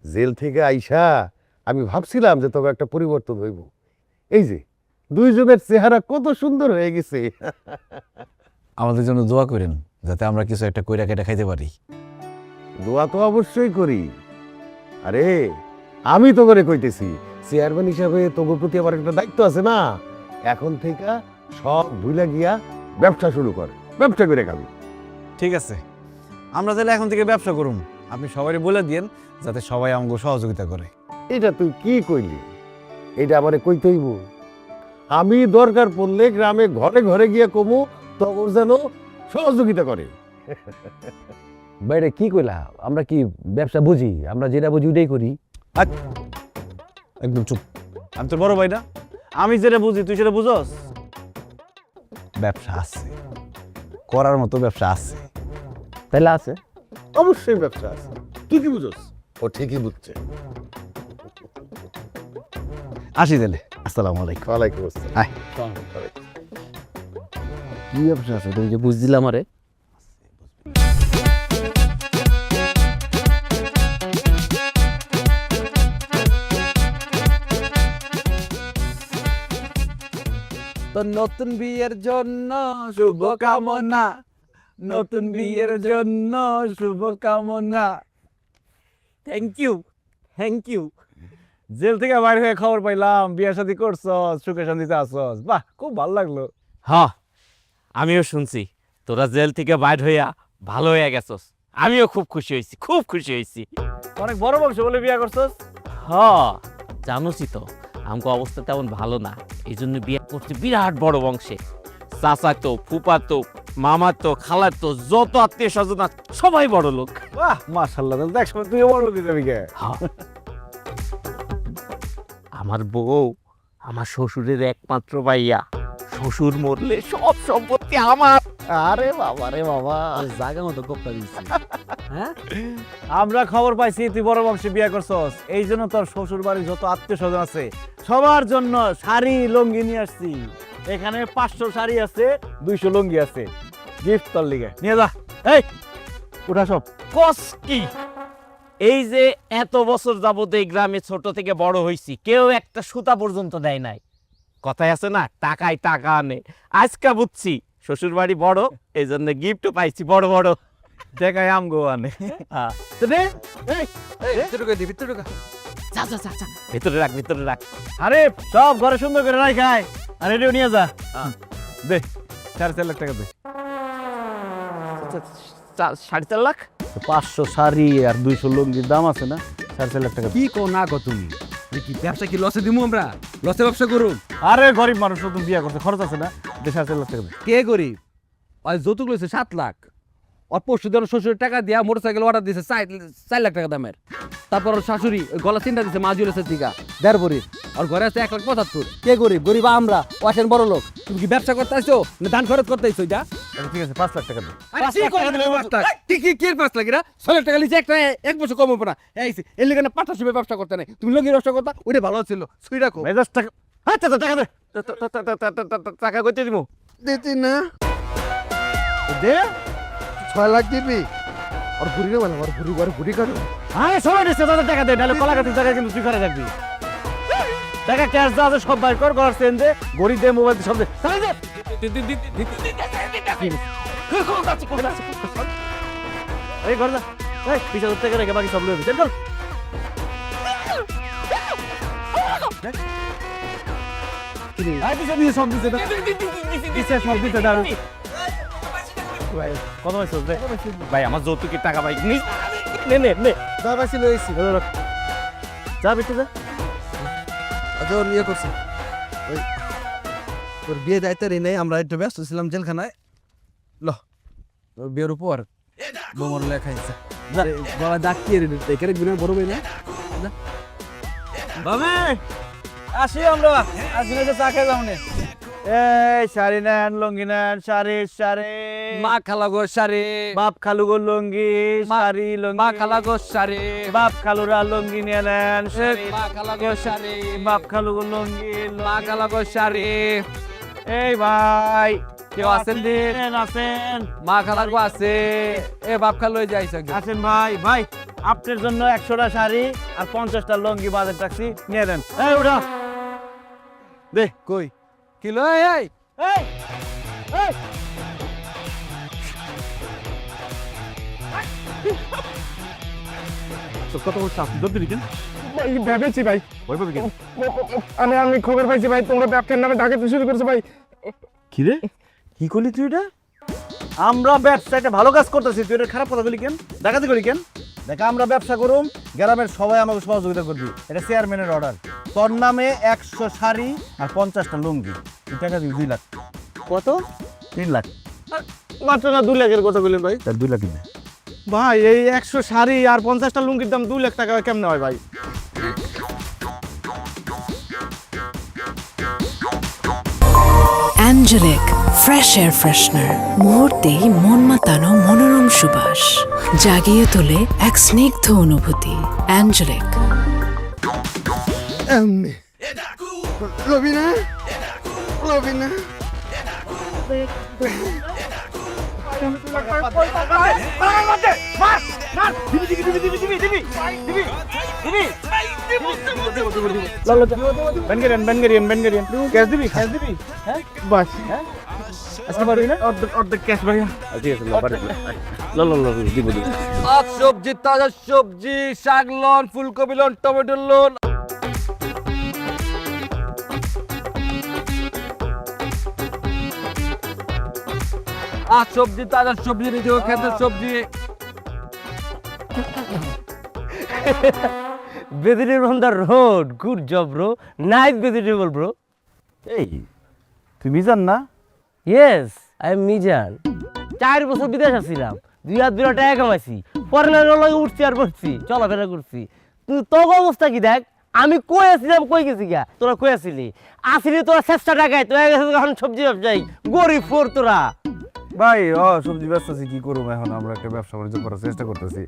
[SPEAKER 7] জেল থেকে আইসা আমি ভাবছিলাম যে তোকে একটা পরিবর্তন হইব। এই যে দুইজনের চেহারা কত সুন্দর হয়ে গেছে।
[SPEAKER 10] আমাদের জন্য দোয়া করেন যাতে আমরা কিছু একটা কইরা কেটে খাইতে পারি।
[SPEAKER 7] দোয়া তো অবশ্যই করি। আরে আমি তো করে কইতেছি, চেয়ারম্যান হিসাবে তোর প্রতি আমার একটা দায়িত্ব আছে না। এখন থেকে সব ভুলে গিয়া ব্যবসা শুরু কর, ব্যবসা করে খাবি।
[SPEAKER 10] ঠিক আছে, আমরা তাহলে এখন থেকে ব্যবসা করুম। আপনি সবাই বলে দিয়েন যাতে সবাই আমাকে সহযোগিতা করে।
[SPEAKER 7] এটা তুই কি কইলি? এটা আমারে কইতে হইব? আমি দরকার পড়লে গ্রামে ঘরে ঘরে গিয়া কমু, তখন যেন সহযোগিতা করে।
[SPEAKER 4] বাইরে কি কইলা? আমরা কি ব্যবসা বুঝি? আমরা যেটা বুঝি ওটাই করি।
[SPEAKER 10] একদম চুপ।
[SPEAKER 3] আমি তোর বড় ভাই না, আমি যেটা বুঝি তুই সেটা বুঝস?
[SPEAKER 10] ব্যবসা আছে, করার মতো ব্যবসা আছে।
[SPEAKER 4] তাইলে আছে।
[SPEAKER 7] অবশ্যই ব্যবসা আছে। তুই কি বুঝস? ও ঠিকই বুঝছে।
[SPEAKER 10] আসি তাহলে, আসসালামু আলাইকুম।
[SPEAKER 7] ওয়ালাইকুম আসসালাম।
[SPEAKER 10] আয়।
[SPEAKER 4] কি ব্যবসা আছে তুমি যে বুঝ দিলাম আরে? তো নতুন বিয়ের জন্য শুভ কামনা, নতুন বিয়ের জন্য শুভ কামনা।
[SPEAKER 3] Thank you, thank you. Jail থেকে বাইর হয়ে খবর পাইলাম বিয়ে শাদী করছস, সুখে শান্তিতে আসছস। বাহ, খুব ভালো লাগলো।
[SPEAKER 11] হ্যাঁ, আমিও শুনছি তোরা জেল থেকে বাইর হইয়া ভালো হইয়া গেছস। আমিও খুব খুশি হয়েছি, খুব খুশি হয়েছি।
[SPEAKER 3] অনেক বড় বংশ বলে বিয়ে করছস।
[SPEAKER 11] হ্যাঁ, জানোসই তো আমাকে অবস্থা তেমন ভালো না, এই জন্য বিয়ে করছি বিরাট বড় বংশে। চাচাতো, ফুপাতো, মামাতো, খালাতো, যত আত্মীয় স্বজন আছে সবাই বড় লোক।
[SPEAKER 3] বাহ, মাশাআল্লাহ, তাহলে দেখ সময় তুই বড় লোক যাবি কে?
[SPEAKER 11] আমার বউ আমার শ্বশুরের একমাত্র ভাইয়া, শ্বশুর মরলে সব সম্পত্তি আমার।
[SPEAKER 3] আরে বাবা রে বাবা,
[SPEAKER 4] জায়গা মতো গোপ্তা দিচ্ছি। হ্যাঁ,
[SPEAKER 3] আমরা খবর পাইছি তুই বড় বংশে বিয়ে করছস, এই জন্য তোর শ্বশুর বাড়ির যত আত্মীয় স্বজন আছে সবার জন্য শাড়ি লুঙ্গি নিয়ে আসছি। এখানে 500 শাড়ি আছে, 200 লুঙ্গি আছে, গিফট তোর লিগে নিয়ে যা। এই উঠা সব।
[SPEAKER 11] কস কি? এই যে এত বছর যাবত এই গ্রামে ছোট থেকে বড় হইছি, কেউ একটা সুতা পর্যন্ত দেয় নাই। কথায় আছে না, টাকায় টাকা আনে। আজকে বুঝছি শ্বশুর বাড়ি বড়, এই জন্য গিফটও পাইছি বড় বড়।
[SPEAKER 3] দেখাই আমগো আনে। তো দে, এই,
[SPEAKER 11] যা যা যা যা, ভেতরে রাখ, ভেতরে রাখ।
[SPEAKER 3] আরে সব ঘরে সুন্দর করে নাই খায়, আর এটাও নিয়ে যা। দে 4.5 লাখ টাকা দে।
[SPEAKER 11] 4.5 লাখ?
[SPEAKER 3] 500 শাড়ি আর 200 লুঙ্গির দাম আছে না, 4.5 লাখ টাকা দে।
[SPEAKER 4] কি কো না কো তুমি? কি ব্যবসা কি লসে দিমু আমরা? লসে ব্যবসা করুম?
[SPEAKER 3] আরে গরিব মানুষ নতুন বিয়ে করতে খরচ আছে না, দে 4.5 লাখ টাকা দে।
[SPEAKER 4] কে গরিব? ওই যৌতুক লইছে 7 লাখ। ওর পরশু দিন শ্বশুরের টাকা দিয়া মোটরসাইকেল অর্ডার দিয়েছে 4 লাখ টাকা দামের। তারপর ওর শাশুড়ি ওই গলা চিন্তা দিচ্ছে মাজুলেছে দিঘা 1.5 ভরি। আর ঘরে আছে 1,75,000। কে গরিব? গরিব আমরা, ও আসেন বড় লোক। তুমি কি ব্যবসা করতে আসছো না ধান খরচ করতে আসছো? এটা
[SPEAKER 3] ঠিক আছে, 5 লাখ টাকা দে।
[SPEAKER 4] 5 লাখ এরা 6 লাখ টাকা লিখে একটা 1 বছর কম হবে না। এর লিগে না পার্টনারশিপে ব্যবসা করতে নাই, তুমি লগি ব্যবসা করতা, ওইটা ভালো ছিল। সুই রাখো।
[SPEAKER 3] মেজাজ টাকা, আচ্ছা টাকা দে। টাকা কইতে দিমু?
[SPEAKER 10] দিতি না
[SPEAKER 3] দে।
[SPEAKER 10] 6 লাখ দিবি? আর ঘুরি না বলে, আর ঘুরি কাটো।
[SPEAKER 3] আরে সবাই দিচ্ছে, তাদের টাকা দে, নাহলে কলা গাছের টাকা কিন্তু তুই করে রাখবি। টাকা ক্যাশ যা আছে সব বাইর কর, ঘর সেন দে, ঘড়ি দে, মোবাইল দে, সব দে। তাই দে। এই ঘর যা, এই 20,000 টাকা রেখে বাকি সব লইবি। চল চল। আই পিছে দিয়ে সব দিছে, দিছে সব দিছে, দাঁড়া। ভাই কত হয়েছে দে?
[SPEAKER 11] ভাই আমার যৌতুকের টাকা ভাই নে নে নে।
[SPEAKER 10] দা বাসি লইছি।
[SPEAKER 3] যা বিটে যা।
[SPEAKER 10] আজ ওর নিয়ে করছে ওই তোর বিয়ে দায়িত্ব নেই, আমরা একটু ব্যস্ত ছিলাম জেলখানায়। ল তোর বিয়ের উপর বোমর লেখাইছে গলা ডাকিয়ে রে, এখানে গুনে বড় ভাই না।
[SPEAKER 3] বাবে আসি আমরা, আজ দিনে চা খেয়ে যাও নে। এই শাড়ি নেন, লুঙ্গি নেন, শাড়ি শাড়ি।
[SPEAKER 4] মা খালা গো শাড়ি,
[SPEAKER 3] বাপ খালু গো লুঙ্গি, শাড়ি লুঙ্গি।
[SPEAKER 4] মা খালা গো শাড়ি,
[SPEAKER 3] বাপ খালুরা লুঙ্গি নিয়ে নেন, শাড়ি।
[SPEAKER 4] মা খালা গো শাড়ি,
[SPEAKER 3] বাপ খালু গো লুঙ্গি,
[SPEAKER 4] মা খালা গো শাড়ি।
[SPEAKER 3] এই ভাই
[SPEAKER 4] কেউ আছেন দিন?
[SPEAKER 3] আছেন
[SPEAKER 4] মা খালা গো আছে, এ বাপ খালা লই যাইছে।
[SPEAKER 3] আছেন ভাই। ভাই আপনার জন্য 100টা শাড়ি আর 50টা লুঙ্গি বাজার টাক্সি নিয়ে নেন। এই উঠা দে।
[SPEAKER 10] কই
[SPEAKER 4] কিলো এই
[SPEAKER 3] এই এই
[SPEAKER 7] কত বলছো আপনি দৌড় দিলেন?
[SPEAKER 3] ভেবেছি ভাই।
[SPEAKER 7] ওই ভাবে কেন?
[SPEAKER 3] আমি খবর পাইছি ভাই, তোমরা ব্যবসার নামে ডাকাতি শুরু করেছো ভাই।
[SPEAKER 7] কি রে, কি করলি তুই এটা?
[SPEAKER 3] আমরা ব্যবসাটা ভালো কাজ করতেছি, তুই এটা খারাপ কথা বলি কেন? ডাকাতি করি কেন? দেখ আমরা ব্যবসা করুম, গ্রামের সবাই আমাকে সহযোগিতা করবি। এটা চেয়ারম্যানের অর্ডার। তোর নামে 100 শাড়ি আর 50টা লুঙ্গি। তুই টাকা দিবি 2 লাখ।
[SPEAKER 11] কত?
[SPEAKER 3] 3 লাখ।
[SPEAKER 11] মাত্র না 2 লাখের কথা বললেন ভাই?
[SPEAKER 3] তার 2 লাখ দিবে।
[SPEAKER 11] ভাই এই 100 শাড়ি আর 50টা লুঙ্গির দাম 2 লাখ টাকা কেমনে হয় ভাই?
[SPEAKER 1] অ্যাঞ্জেলিক ফ্রেশ এয়ার ফ্রেশনার, মুহূর্তেই মন মাতানো মনোরম সুবাস, জাগিয়ে তোলে এক স্নিগ্ধ অনুভূতি। অ্যাঞ্জেলিক।
[SPEAKER 10] রবিনা, রবিনা,
[SPEAKER 3] বেনগেরিয়ান ক্যাশ দিবি, ক্যাশ দিবি। হ্যাঁ বাস। হ্যাঁ আজকে পারবি না? অর্ধেক ক্যাশ ভাইয়া। ঠিক আছে, দিব দিব।
[SPEAKER 4] শাক সবজি, তাজা সবজি, শাক লন, ফুলকপি লন, টমেটো লন। আর সবজি, তাজা সবজি নিতে হবে, খেতের সবজি।
[SPEAKER 11] Vegetable on the road. Good job, bro. Nice vegetable, bro.
[SPEAKER 3] এই তুই মিজান না?
[SPEAKER 11] Yes, I am Mijan. 4 বছর বিদেশ আছিলাম, 2 টাকা কামাইছি, ফরেনার লগে উঠছি আর বসছি, চলাফেরা করছি। তুই তোর অবস্থা কি দেখ? আমি কই আসছিলাম, কই গেছি গা? তোরা কই আসছিলি? আসিলি তোরা 6 টাকায়, তুই গেছিস এখন সবজি ব্যবসায়ী, গরিব ফোর তোরা।
[SPEAKER 3] ভাই সবজি ব্যবসাছি, কি করবো এখন? আমরা একটা ব্যবসা বাণিজ্য করার চেষ্টা করতেছি।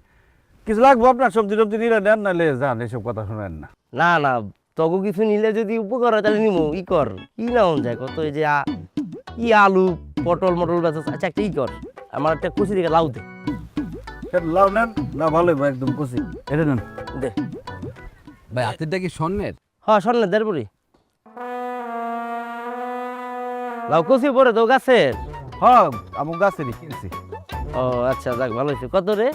[SPEAKER 3] কিছু লাগবো আপনার? সবজি টবজি নিলে নেন, নাহলে যান, এসব কথা শোনেন না।
[SPEAKER 11] না না, তগো কিছু নিলে যদি উপকার হয় তাহলে নিমো। ই কর, কি না হন যায় কত, এই যে কি আলু পটল মটল বেচা। আচ্ছা একটা ই কর, আমার একটা কুচি দিকে লাউ দে।
[SPEAKER 3] লাউ নেন না? ভালোই ভাই, একদম কষি। এটা নেন।
[SPEAKER 11] দে।
[SPEAKER 10] ভাই হাতেরটা কি স্বর্ণের?
[SPEAKER 11] হ্যাঁ স্বর্ণের, দেড় পরি লাউ কুচি পরে তো গাছের।
[SPEAKER 3] হ্যাঁ আমার গাছেরই কিনছি।
[SPEAKER 11] ও আচ্ছা, যাক ভালো হয়েছে। কত রে?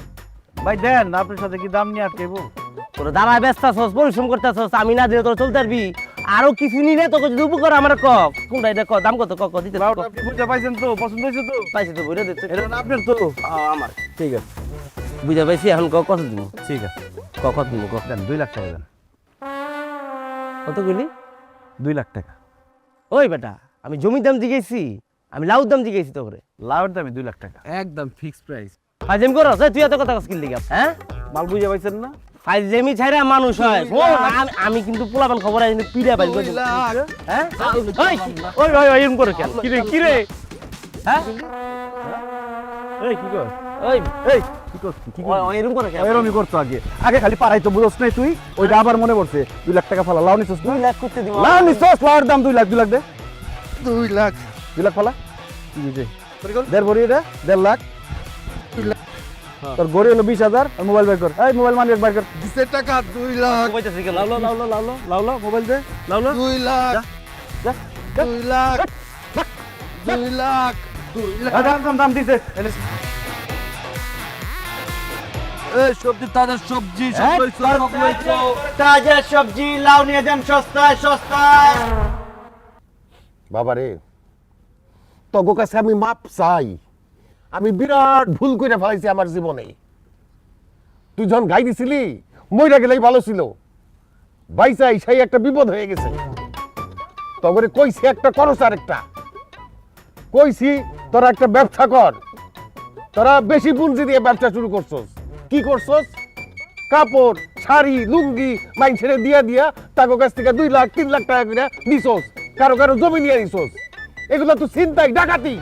[SPEAKER 3] ভাই দেন, আপনার সাথে কি দাম নিয়ে আটকেবো?
[SPEAKER 11] তোরা দাঁড়ায় ব্যস্ত আছস, পরিশ্রম করতে আছস, আমি না দিলে তোরা চলতে পারবি? আরো কিছু নিলে তোকে যদি উপকার আমার ক। কোনটা এটা ক, দাম কত ক, দিতে
[SPEAKER 3] লাউটা আপনি বুঝতে পাইছেন তো? পছন্দ হয়েছে তো?
[SPEAKER 11] পাইছি তো, বইটা দিতে।
[SPEAKER 3] এটা না আপনার তো?
[SPEAKER 11] আমার
[SPEAKER 3] ঠিক আছে,
[SPEAKER 11] বুঝা পাইছি। এখন ক, কত দিব?
[SPEAKER 3] ঠিক আছে।
[SPEAKER 11] কত দিব ক?
[SPEAKER 3] দেন 2 লাখ টাকা দেন।
[SPEAKER 11] কত গুলি?
[SPEAKER 3] 2 লাখ টাকা।
[SPEAKER 11] ওই বেটা, আমি জমির দাম জিগেছি, আমি লাউর দাম জিগেছি তো করে।
[SPEAKER 3] লাউয়ের দামে 2 লাখ টাকা।
[SPEAKER 10] একদম ফিক্সড প্রাইস।
[SPEAKER 11] ফাইজেম করস? তুই এত কথা কস কি লিগা? হ্যাঁ
[SPEAKER 3] মাল বুঝে পাইছেন না?
[SPEAKER 11] ফাইজেমি ছাইরা মানুষ হয়। আমি কিন্তু পোলাপান খবর আছে, কিন্তু পিড়া পাই। হ্যাঁ ওই ওই ওই এরকম করে কেন? কি রে, কি রে? হ্যাঁ
[SPEAKER 3] এই কি কর?
[SPEAKER 11] ওই
[SPEAKER 3] এই কি কর? কি কর?
[SPEAKER 11] ওই এরকম করে কেন?
[SPEAKER 3] এরমই করতো আগে। আগে খালি পারাই তো বুঝছ নাই তুই? ওইটা আবার মনে পড়ছে। 2 লাখ টাকা ফালা। লাউ নিছস?
[SPEAKER 11] 2 লাখ করতে দিব?
[SPEAKER 3] লাউ নিছস? লাউর দাম 2 লাখ। 2 লাখ দে।
[SPEAKER 10] 2 লাখ।
[SPEAKER 3] 2 লাখ ফালা। কি দিছে? দেড় ভরি এটা? 1.5 লাখ। তোর গড়ি হলো 20,000। আর মোবাইল বের কর। এই মোবাইল মানি বের কর।
[SPEAKER 10] দিছে টাকা 2 লাখ।
[SPEAKER 11] কইতাছিস কেন?
[SPEAKER 3] লাউলো লাউলো লাউলো লাউলো মোবাইল দে। লাউলো
[SPEAKER 10] 2 লাখ।
[SPEAKER 3] যা
[SPEAKER 10] 2 লাখ। 2 লাখ। 2 লাখ।
[SPEAKER 3] দাম দিছে।
[SPEAKER 4] এই সবজি, তাজা সবজি, সব লইছো, সব লইছো।
[SPEAKER 3] তাজা সবজি, লাউ নিয়ে যান সস্তায় সস্তায়।
[SPEAKER 7] বাবারে, তোর কাছে আমি মাপ চাই। আমি বিরাট ভুল করে ফেলাইছি আমার জীবনে। তুই যখন গাই দিছিলি, মইরা গেলেই ভালো ছিল। বাইচাই সেই একটা বিপদ হয়ে গেছে। তগরে কইছি একটা করস, আর একটা কইছি তোরা একটা ব্যবসা কর। তোরা বেশি পুঁজি দিয়ে ব্যবসা শুরু করছস। কি করছস? কাপড়, শাড়ি, লুঙ্গি মাইন ছেড়ে দিয়া দিয়া তাকে কাছ থেকে 2 লাখ 3 লাখ টাকা করে দিছস। কারো কারো জমি নিয়ে দিছস। এগুলো তো ছিনতাই ডাকাতি।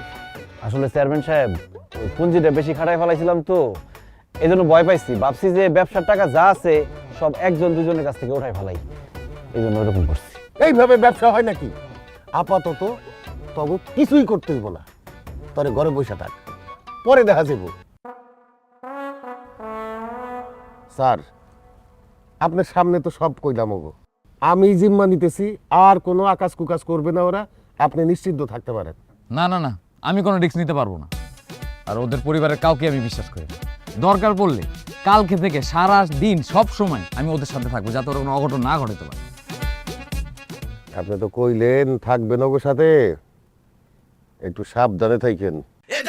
[SPEAKER 3] আসলে চেয়ারম্যান সাহেব ওই পুঁজিটা বেশি খাটায় ফেলাইছিলাম তো এই জন্য ভয় পাইছি, ভাবছি যে ব্যবসার টাকা যা আছে সব একজন দুজনের কাছ থেকে উঠাই ফেলাই, এই জন্য ওরকম করছি।
[SPEAKER 7] এইভাবে ব্যবসা হয় নাকি? আপাতত তবে কিছুই করতে হইব না, তোরে ঘরে বসে থাক, পরে দেখা যাব। স্যার আপনার সামনে তো সব কইলাম, ওগো আমি জিম্মা নিতেছি, আর কোনো আকাশ কুকাশ করবে না ওরা, আপনি নিশ্চিন্ত থাকতে পারেন।
[SPEAKER 9] না না না, আমি কোনো রিস্ক নিতে পারবো না, আর ওদের পরিবারের কাউকে আমি বিশ্বাস করি না। দরকার পড়লে কালকে থেকে সারা দিন সব সময় আমি ওদের সাথে থাকবো, যাতে ওরা কোনো অঘটন না ঘটাতে পারে।
[SPEAKER 7] আপনি তো কইলেন থাকবেন ওগো সাথে, একটু সাবধানে থাকেন।
[SPEAKER 6] এই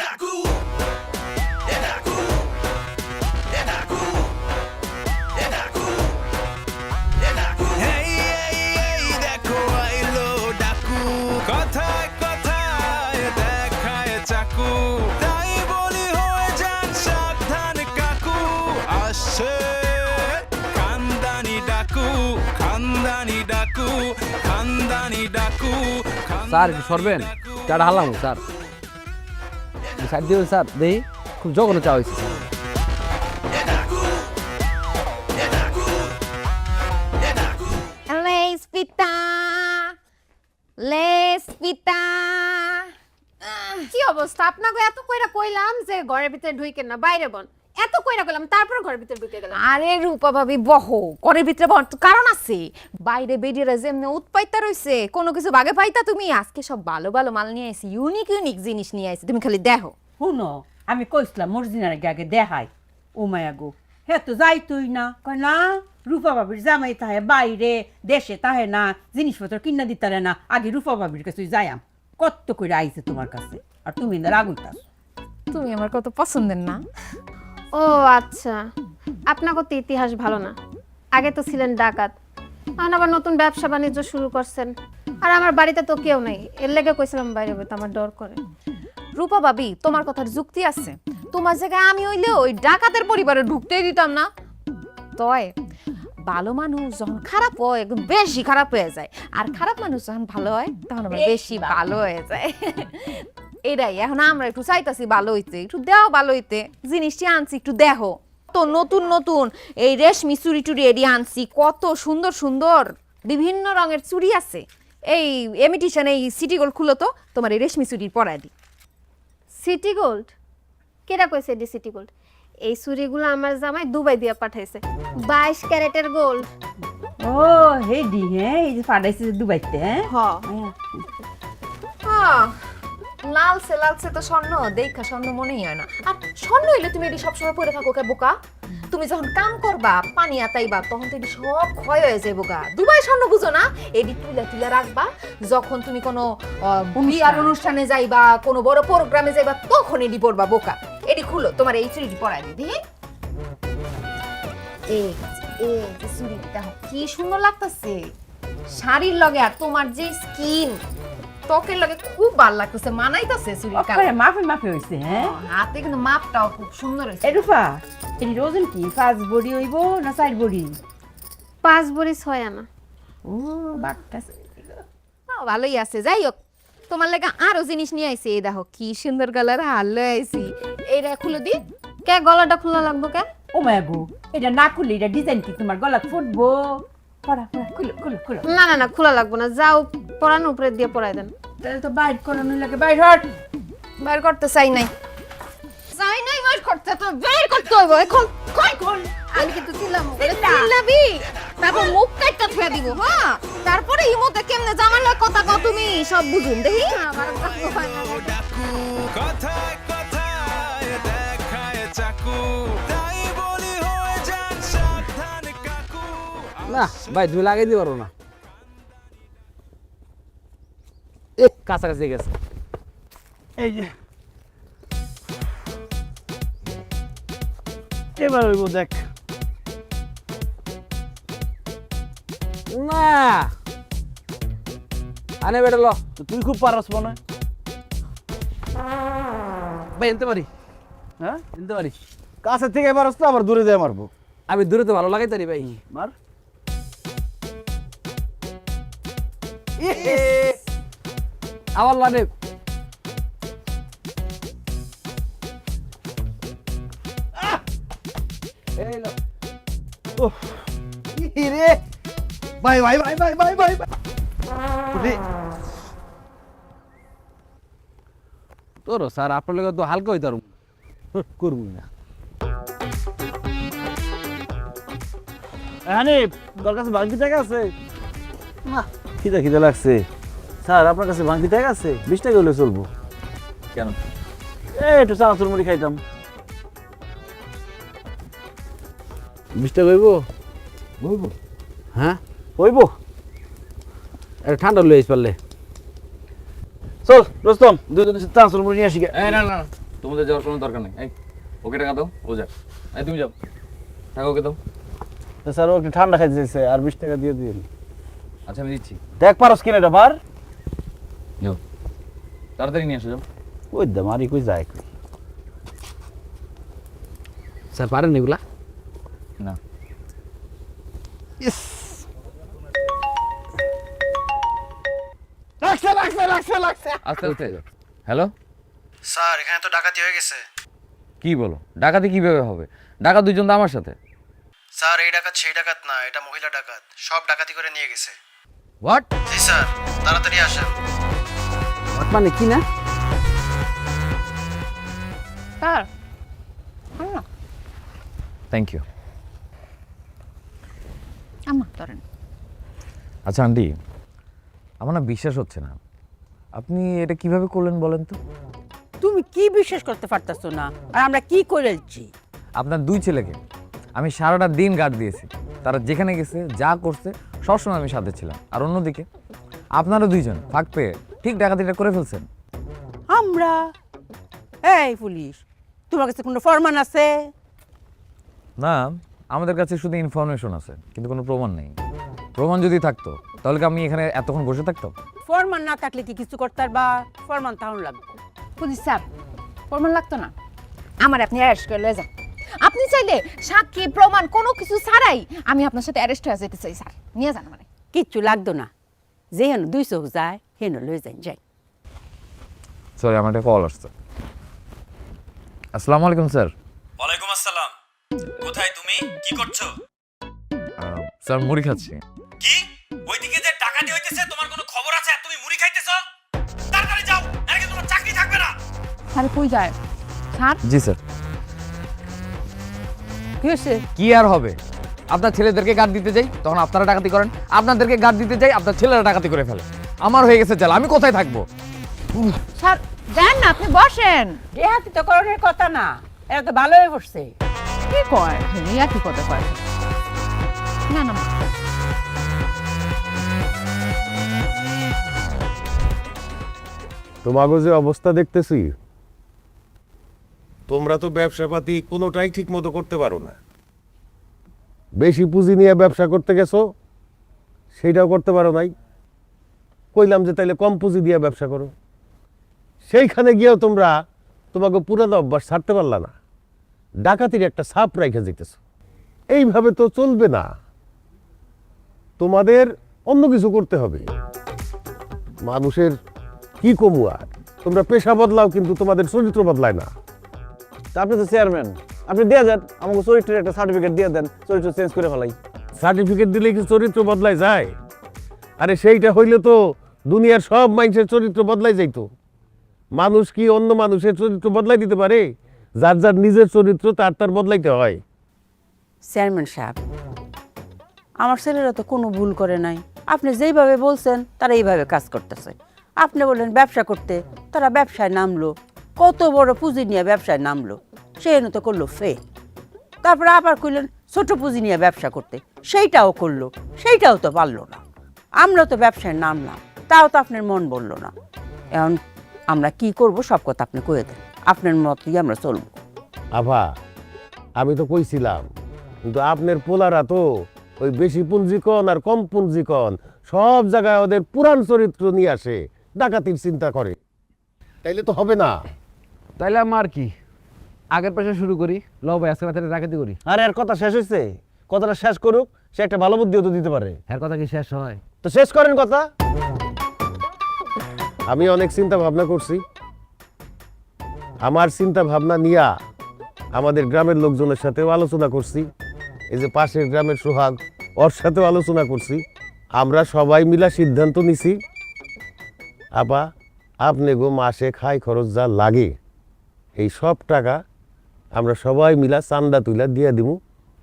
[SPEAKER 6] দেখো আইলো ডাকু, কথায় কথায় দেখায় চাকু, তাই বলি হয়ে যান সাবধান কাকু, আসছে খানদানি ডাকু, খানদানি ডাকু, খানদানি ডাকু।
[SPEAKER 4] স্যার একটু সরবেন, চাটা হারলাম স্যার, সাইড দিয়ে স্যার দেই, খুব জঘন্য চা হয়েছে স্যার।
[SPEAKER 8] লেস পিতা, লেস পিতা।
[SPEAKER 12] কি অবস্থা আপনাকে? এত কইরা কইলাম যে ঘরের ভিতরে ঢুইকেন না, বাইরে বন। এত কইরা কইলাম, তারপর ঘরের ভিতরে ঢুকে গেলাম।
[SPEAKER 8] আরে রূপা ভাবি বহো, ঘরের ভিতরে বহো, কারণ আছে। বাইরে বেরিয়ে যেমনি উৎপাইতা রইছে, কোনো কিছু বাগে পাইতা তুমি। আজকে সব ভালো ভালো মাল নিয়ে আইছি, ইউনিক ইউনিক জিনিস নিয়ে আইছি, তুমি খালি দেখো।
[SPEAKER 5] শুনো, আমি কইছিলাম মর্জিনার আগে দেখাই। ও মায়া গো, হে তো যাই তুই না, কয় না রূপা বাবির জামাই তাহে বাইরে দেশে তাহে না, জিনিসপত্র কিনা দিতারে না, আগে রূপা বাবির কাছে যাইয়াম। কত করে আইছে তোমার কাছে, আর তুমি না রাগুইতাস।
[SPEAKER 8] তুমি আমার কত পছন্দের না।
[SPEAKER 12] ও আচ্ছা, আপনাকে তো ইতিহাস ভালো না। আগে তো ছিলেন ডাকাত, এখন আবার নতুন ব্যবসা বাণিজ্য শুরু করছেন। আর আমার বাড়িতে তো কেউ নেই, এর লেগে কইছিলাম বাইরে হইতে, আমার ডর করে।
[SPEAKER 8] রূপা ভাবি তোমার কথার যুক্তি আছে, তোমার জায়গায় আমি হইলে ওই ডাকাতের পরিবারে ঢুকতেই দিতাম না। তয় ভালো মানুষ যখন খারাপ হয় একদম বেশি খারাপ হয়ে যায়, আর খারাপ মানুষ যখন ভালো হয় তখন আবার বেশি ভালো হয়ে যায়। এটাই এখন আমরা একটু চাইতাছি ভালো হইতে, একটু দেও ভালো হইতে। জিনিসটি আনছি একটু দেখো, তো নতুন নতুন এই রেশমি চুড়ি টুড়ি এডি আনছি, কত সুন্দর সুন্দর বিভিন্ন রঙের চুড়ি আছে। এই এমিটিশন এই সিটি গোল্ড খুলো তো, তোমার এই রেশমি চুড়ির পরাই দি।
[SPEAKER 12] City gold? কেটা কইছে এডি সিটি গোল্ড? এই চুড়িগুলো আমার জামাই দুবাই দিয়ে পাঠাইছে, 22 ক্যারেটের গোল্ড।
[SPEAKER 5] ও হেডি, হ্যাঁ এই যে পাঠাইছে দুবাইতে। হ্যাঁ
[SPEAKER 8] লালসে লালসে তো স্বর্ণ, দেখা স্বর্ণ মনেই হয় না। আর স্বর্ণ হইলে তুমি এটি সবসময় পরে থাকো কে বোকা? তুমি যখন কাম করবা পানি আতাইবা তখন তো এটি সব ক্ষয় হয়ে যায় বোকা। দুবাই স্বর্ণ বুঝো না? এটি তুলে তুলে রাখবা, যখন তুমি কোনো বিয়ার অনুষ্ঠানে যাইবা, কোনো বড় প্রোগ্রামে যাইবা, তখন এটি পরবা বোকা। এটি খুলো, তোমার এই চুড়িটি পরাই দিদি। এই এই যে চুড়িটি দেখো কি সুন্দর লাগতেছে শাড়ির লগে, আর তোমার যে স্কিন ত্বকের লগে খুব ভালো লাগতেছে, মানাইতেছে চুড়ি।
[SPEAKER 5] মাফি মাফি হয়েছে। হ্যাঁ
[SPEAKER 8] হাতে কিন্তু মাপটাও খুব সুন্দর হয়েছে।
[SPEAKER 5] এ রূপা, এটি ওজন কি 5 বড়ি হইব না 4 বড়ি?
[SPEAKER 12] 5 ভরি 6 আনা।
[SPEAKER 5] ও বাট্টাছে,
[SPEAKER 8] ভালোই আছে। যাই হোক, তোমার লাগে আরো জিনিস নিয়ে আইছি। এই দেখো কি সুন্দর কালার হার লয়ে আইছি, এইটা খুলে দি।
[SPEAKER 12] কে গলাটা খোলা লাগবো কে?
[SPEAKER 5] ও মায়া গো, এটা না খুললে এটা ডিজাইন কি তোমার গলা ফুটবো? পড়া পড়া, খুলো খুলো খুলো।
[SPEAKER 12] না না না, খোলা লাগবো না, যাও পরানো উপরে দিয়ে পরাই দেন।
[SPEAKER 5] তাহলে তো বাইর করানো লাগে, বাইর হট।
[SPEAKER 8] বাইর করতে চাই নাই, চাই নাই বাইর করতে, তো বের করতে হইব এখন। কই কোন আমি কিন্তু ছিলাম চিল্লাবি, তারপর মুখ কাটটা ফেলে দিব। হ্যাঁ, তারপরে ইমোতে কেমনে জামার লয় কথা কও তুমি, সব বুঝুন দেখি। আমার
[SPEAKER 6] ডাকু, কথায় কথায় দেখায় চাকু, তাই বলি হয়ে যান সাবধান কাকু।
[SPEAKER 4] না ভাই তুমি লাগাই দিতে পারো না, কাছাকাছি গেছে।
[SPEAKER 3] এই যে এবার হইব, দেখ।
[SPEAKER 4] না আনে বেটা ল,
[SPEAKER 3] তো তুই খুব পারস মনে হয়।
[SPEAKER 4] ভাই এনতে পারি,
[SPEAKER 3] হ্যাঁ
[SPEAKER 4] এনতে পারি।
[SPEAKER 3] কাছে থেকে পারস তো, আবার দূরে দিয়ে মারবো।
[SPEAKER 4] আমি দূরে তো ভালো লাগাই তারি ভাই।
[SPEAKER 3] মার।
[SPEAKER 4] আবার লানে
[SPEAKER 10] রে ভাই ভাই ভাই ভাই ভাই ভাই
[SPEAKER 4] তোর স্যার আপনার লোক তো হালকা হইতে পারুম
[SPEAKER 10] করবই না।
[SPEAKER 3] হানিফ তোর কাছে বাকি টাকা আছে? না খিদা খিদা লাগছে। স্যার আপনার কাছে বাকি টাকা আছে? 20 টাকা হলে চলবো।
[SPEAKER 9] কেন?
[SPEAKER 3] একটু চানাচুর মুড়ি খাইতাম।
[SPEAKER 10] 20 টাকা হইব? হইব। হ্যাঁ
[SPEAKER 3] হইব।
[SPEAKER 10] এটা ঠান্ডা লইস পারলে।
[SPEAKER 3] চল রোস্তম দুজনে চানাচুর মুড়ি নিয়ে আসি।
[SPEAKER 9] এই না না, তোমাদের যাওয়ার কোনো দরকার নেই। এই ওকে টাকা দাও, ও যাক। এই তুমি যাও, টাকা ওকে দাও।
[SPEAKER 3] স্যার ও একটু ঠান্ডা খাইতে চাইছে, আর 20 টাকা দিয়ে দিন।
[SPEAKER 9] আচ্ছা আমি দিচ্ছি,
[SPEAKER 3] দেখ পারস কিনা এটা বার।
[SPEAKER 9] যাও তাড়াতাড়ি নিয়ে আসো, যাও।
[SPEAKER 3] ওই দা মারি কই যায় কই।
[SPEAKER 10] স্যার পারেন এগুলা?
[SPEAKER 9] না
[SPEAKER 3] লাগছে লাগছে লাগছে লাগছে।
[SPEAKER 9] আস্তে আস্তে। হ্যালো
[SPEAKER 10] স্যার এখানে তো ডাকাতি হয়ে গেছে।
[SPEAKER 9] কি বলো? ডাকাতি কিভাবে হবে? ডাকাত দুইজন তো আমার সাথে।
[SPEAKER 10] স্যার এই ডাকাত সেই ডাকাত না, এটা মহিলা ডাকাত, সব ডাকাতি করে নিয়ে গেছে।
[SPEAKER 4] হোয়াট?
[SPEAKER 10] জি স্যার, তাড়াতাড়ি আসেন।
[SPEAKER 4] মানে কি না?
[SPEAKER 8] Sir
[SPEAKER 9] thank you.
[SPEAKER 8] আমার ধরেন।
[SPEAKER 9] আচ্ছা আন্টি, আমার না বিশ্বাস হচ্ছে না, আপনি এটা কিভাবে করলেন বলেন তো?
[SPEAKER 5] তুমি কি বিশ্বাস করতে পারতাছো না? আর আমরা কি করেছি?
[SPEAKER 9] আপনার দুই ছেলেকে আমি সারাটা দিন গার্ড দিয়েছি, তারা যেখানে গেছে যা করছে সবসময় আমি সাথে ছিলাম। আর অন্যদিকে আপনারা দুইজন ফাঁক পেয়ে ঠিক ডাকাতিটা করে ফেলছেন।
[SPEAKER 5] আমরা? এই পুলিশ, তোমার কাছে কোনো ফরমান আছে?
[SPEAKER 9] না, আমাদের কাছে শুধু ইনফরমেশন আছে, কিন্তু কোনো প্রমাণ নেই। প্রমাণ যদি থাকতো তাহলে কি আমি এখানে এতক্ষণ বসে থাকতাম?
[SPEAKER 5] ফরমান না থাকলে কি কিছু করতে পারবা? ফরমান তাহলে লাগবে।
[SPEAKER 8] পুলিশ স্যার প্রমাণ লাগতো না, আমার আপনি অ্যারেস্ট করে লয়ে যান। আপনি চাইলে সাক্ষী প্রমাণ কোনো কিছু ছাড়াই আমি আপনার সাথে অ্যারেস্ট হয়ে যেতে চাই স্যার, নিয়ে যান মানে।
[SPEAKER 5] কিচ্ছু লাগতো না, যে হেন 2 চোখ যায় হেন লয়ে যান যাই।
[SPEAKER 9] সরি, আমার একটা কল আসছে। আসসালামু আলাইকুম স্যার।
[SPEAKER 6] ওয়ালাইকুম আসসালাম। কোথায় তুমি? কি করছো?
[SPEAKER 9] স্যার মুড়ি খাচ্ছি।
[SPEAKER 6] কি? ওইদিকে যে ডাকাতি হইতেছে তোমার কোনো খবর আছে? আর তুমি মুড়ি খাইতেছো? তাড়াতাড়ি যাও, নাকি তোমার চাকরি থাকবে না।
[SPEAKER 8] স্যার কই যায় স্যার?
[SPEAKER 9] জি স্যার।
[SPEAKER 5] কি হয়েছে?
[SPEAKER 9] কি আর হবে, আপনার ছেলেদেরকে গার্ড দিতে যাই তখন আপনারা ডাকাতি করেন, আপনাদেরকে গার্ড দিতে যাই আপনার ছেলেরা ডাকাতি করে ফেলে। আমার হয়ে গেছে জেল, আমি কোথায় থাকবো?
[SPEAKER 8] স্যার যান না, আপনি বসেন।
[SPEAKER 5] দেহাতি তো করণের কথা না, এরা তো ভালো হয়ে বসছে।
[SPEAKER 8] কি কয় ইয়া কি কথা কয়? না না
[SPEAKER 7] তোমাকে যে অবস্থা দেখতেছি, তোমরা তো ব্যবসাপাতি কোনোটাই ঠিক মতো করতে পারো না। বেশি পুঁজি নিয়ে ব্যবসা করতে গেছো, সেইটাও করতে পারো নাই। কইলাম যে তাইলে কম পুঁজি দিয়ে ব্যবসা করো, সেইখানে গিয়েও তোমরা তোমাকে পুরানো অভ্যাস ছাড়তে পারলা না। ডাকাতির একটা ছাপ রেখে যেতেছো, এইভাবে তো চলবে না। তোমাদের অন্য কিছু করতে হবে। মানুষের কি কমু আর, তোমরা পেশা বদলাও কিন্তু তোমাদের চরিত্র বদলায় না।
[SPEAKER 3] তা আপনি তো চেয়ারম্যান, আপনি দিয়ে দেন আমাকে চরিত্রের একটা সার্টিফিকেট দিয়ে দেন, চরিত্র চেঞ্জ করে ফেলাই।
[SPEAKER 7] সার্টিফিকেট দিলে কি চরিত্র বদলায় যায়? আরে সেইটা হইলে তো দুনিয়ার সব মানুষের চরিত্র বদলাই যাইতো। মানুষ কি অন্য মানুষের চরিত্র বদলাই দিতে পারে? যার যার নিজের চরিত্র তার তার বদলাইতে হয়।
[SPEAKER 5] চেয়ারম্যান সাহেব, আমার ছেলেরা তো কোনো ভুল করে নাই। আপনি যেইভাবে বলছেন তারা এইভাবে কাজ করতেছে। আপনি বললেন ব্যবসা করতে, তারা ব্যবসায় নামলো, কত বড় পুঁজি নিয়ে ব্যবসায় নামলো, সে তো করলো ফে। তারপরে আবার কইলেন ছোট পুঁজি নিয়ে ব্যবসা করতে, সেইটাও করলো, সেইটাও তো পারলো না। আমরা তো ব্যবসায় নামলাম, তাও তো আপনার মন বললো না। এখন আমরা কি করব সব কথা আপনি কয়ে দেন, আপনার মতই আমরা চলবো।
[SPEAKER 7] আভা, আমি তো কইছিলাম, কিন্তু আপনার পোলারা তো ওই বেশি পুঞ্জিকন আর কম পুঞ্জিকন সব জায়গায় ওদের পুরান চরিত্র নিয়ে আসে, ডাকাতির চিন্তা করে। তাইলে তো হবে না।
[SPEAKER 4] তাইলে আমার কি, আগের পেশা শুরু করি, ল ভাই আজকে রাতে ডাকাতি করি।
[SPEAKER 3] আরে এর কথা শেষ হয়েছে, কথাটা শেষ করুক, সে একটা ভালো বুদ্ধিও তো দিতে পারে।
[SPEAKER 4] হ্যাঁ কথা কি শেষ হয়?
[SPEAKER 3] তো শেষ করেন কথা।
[SPEAKER 7] আমি অনেক চিন্তা ভাবনা করছি, আমার চিন্তা ভাবনা নিয়া আমাদের গ্রামের লোকজনের সাথেও আলোচনা করছি, এই যে পাশের গ্রামের সোহাগ, ওর সাথেও আলোচনা করছি। আমরা সবাই মিলা সিদ্ধান্ত নিছি, আপা আপনি গো মাসে খাই খরচ যা লাগে এই সব টাকা আমরা সবাই মিলা চান্দা তুইলা দিয়ে দিব।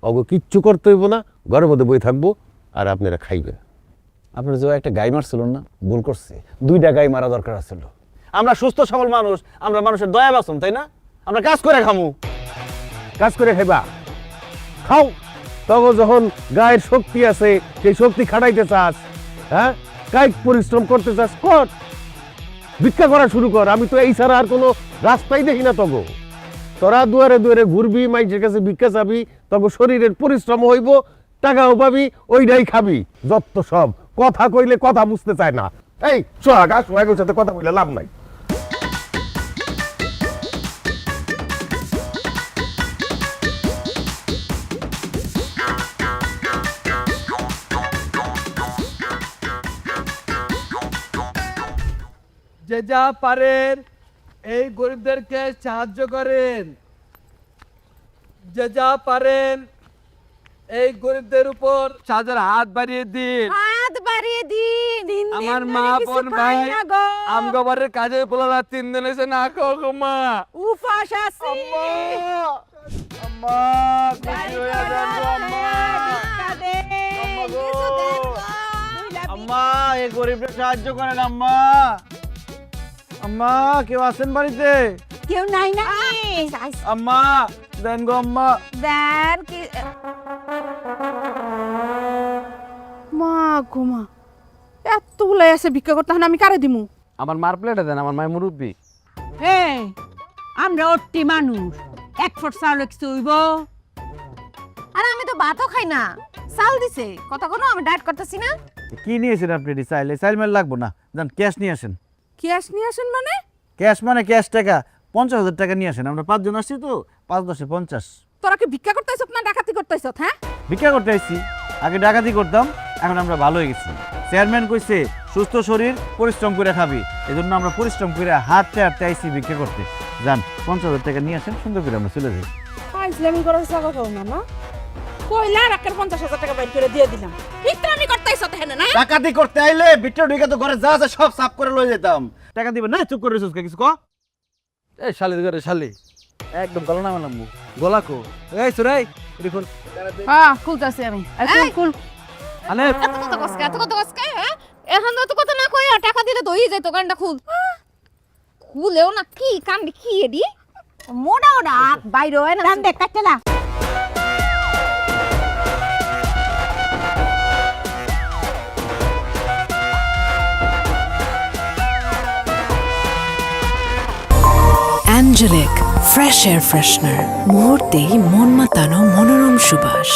[SPEAKER 7] অগো কিচ্ছু করতে হইব না, ঘরের মধ্যে বই থাকবো আর আপনারা খাইবেন।
[SPEAKER 3] আপনার যে একটা গাই মারছিল না, ভুল করছে, 2টা গাই মারা দরকার ছিল। আমরা সুস্থ সবল মানুষ, আমরা মানুষের দয়া বাসন, তাই না? আমরা কাজ করে খামু।
[SPEAKER 7] কাজ করে খাইবা, খাও। তখন যখন গায়ের শক্তি আছে, সেই শক্তি খাটাইতে চাস, হ্যাঁ কায়িক পরিশ্রম করতে চাস, কর, ভিক্ষা করা শুরু কর। আমি তো এই ছাড়া আর কোনো রাস্তাই দেখি না। তগো তোরা দুয়ারে দুয়ারে ঘুরবি, মানুষের কাছে ভিক্ষা চাবি, তখন শরীরের পরিশ্রম হইব, টাকাও পাবি, ওইটাই খাবি। যত সব কথা কইলে কথা বুঝতে চায় না। এই সোহাগ, সোহাগের সাথে কথা কইলে লাভ নাই।
[SPEAKER 10] যে যা পারেন এই গরিবদেরকে সাহায্য করেন, যে যা পারেন এই গরিবদের উপর সাহায্যের হাত বাড়িয়ে দিন।
[SPEAKER 8] হাত বাড়িয়ে দিন।
[SPEAKER 10] আমার মা বোন ভাই আমগবারের কাজে বলালা 3 দিন এসে না খাও গো মা।
[SPEAKER 8] উপাস আছে।
[SPEAKER 10] আম্মা খুশি হয়ে যান গো আম্মা।
[SPEAKER 3] আম্মা এই গরিবদের সাহায্য করেন আম্মা। আম্মা কেউ আছেন বাড়িতে?
[SPEAKER 5] কেউ নাই না।
[SPEAKER 3] আম্মা দেন গো আম্মা।
[SPEAKER 8] দেন কি
[SPEAKER 12] মা ঘুমা এতগুলাই আছে ভিক্ষা করতে, আমি কারে দিমু?
[SPEAKER 4] আমার মার প্লেটে দেন, আমার মায়ের মুরব্বী।
[SPEAKER 5] এই আমরা অট্টি মানুষ, 1 ফুট চাউল কিছু হইব?
[SPEAKER 8] আর আমি তো ভাতও খাই না, চাল দিছে কথা কোনো, আমি ডায়েট করতেছি না।
[SPEAKER 3] কি নিয়েছেন আপনি? চাইল মেল লাগবো না, যান ক্যাশ নিয়ে আসেন।
[SPEAKER 12] ক্যাশ নিয়ে আসেন মানে?
[SPEAKER 3] ক্যাশ মানে ক্যাশ টাকা, 50,000 টাকা নিয়ে আসেন। আমরা 5 জন আসছি তো, 5 10 50।
[SPEAKER 12] তোরা কি ভিক্ষা করতেছ না ডাকাতি করতেছ? হ্যাঁ
[SPEAKER 3] ভিক্ষা করতে আসছি, আগে ডাকাতি করতাম, এখন আমরা ভালো হয়ে গেছি। চেয়ারম্যান কইছে সুস্থ শরীর পরিশ্রম করে খাবি, এই জন্য আমরা পরিশ্রম করে হাঁটতে হাঁটতে আইসি ভিক্ষা করতে। যান 50,000 টাকা নিয়ে আসেন, সুন্দর করে আমরা চলে যাই।
[SPEAKER 12] ইসলামি করার জায়গা পাও না না, কইলা রাখার 50,000 টাকা বাইর করে দিয়ে দিলাম। ইসলামি করতেছ তাহলে না?
[SPEAKER 3] ডাকাতি করতে আইলে ভিতরে ঢুকে তো ঘরে যা যা সব সাফ করে লয়ে যেতাম। টাকা দিবেন না? চুপ করে রইছস কিছু ক।
[SPEAKER 10] এই শালি করে শালি একদম গলা নামা নামবো। গলা কো এই সুরাই দেখুন।
[SPEAKER 12] হ্যাঁ খুলতাছি আমি। খুল।
[SPEAKER 10] আনে
[SPEAKER 8] এত কথা কসকে, হ্যাঁ এখন তো কথা না কই টাকা দিলে দই যায়, দোকানটা খুল। খুলেও না, কি কান্দি কি এডি মোড়া ওড়া বাইরে হয় না।
[SPEAKER 5] রান দেখ কাটলা।
[SPEAKER 1] অ্যাঞ্জেলিক ফ্রেশ এয়ার ফ্রেশনার, মুহূর্তেই মন মাতানো মনোরম সুবাস,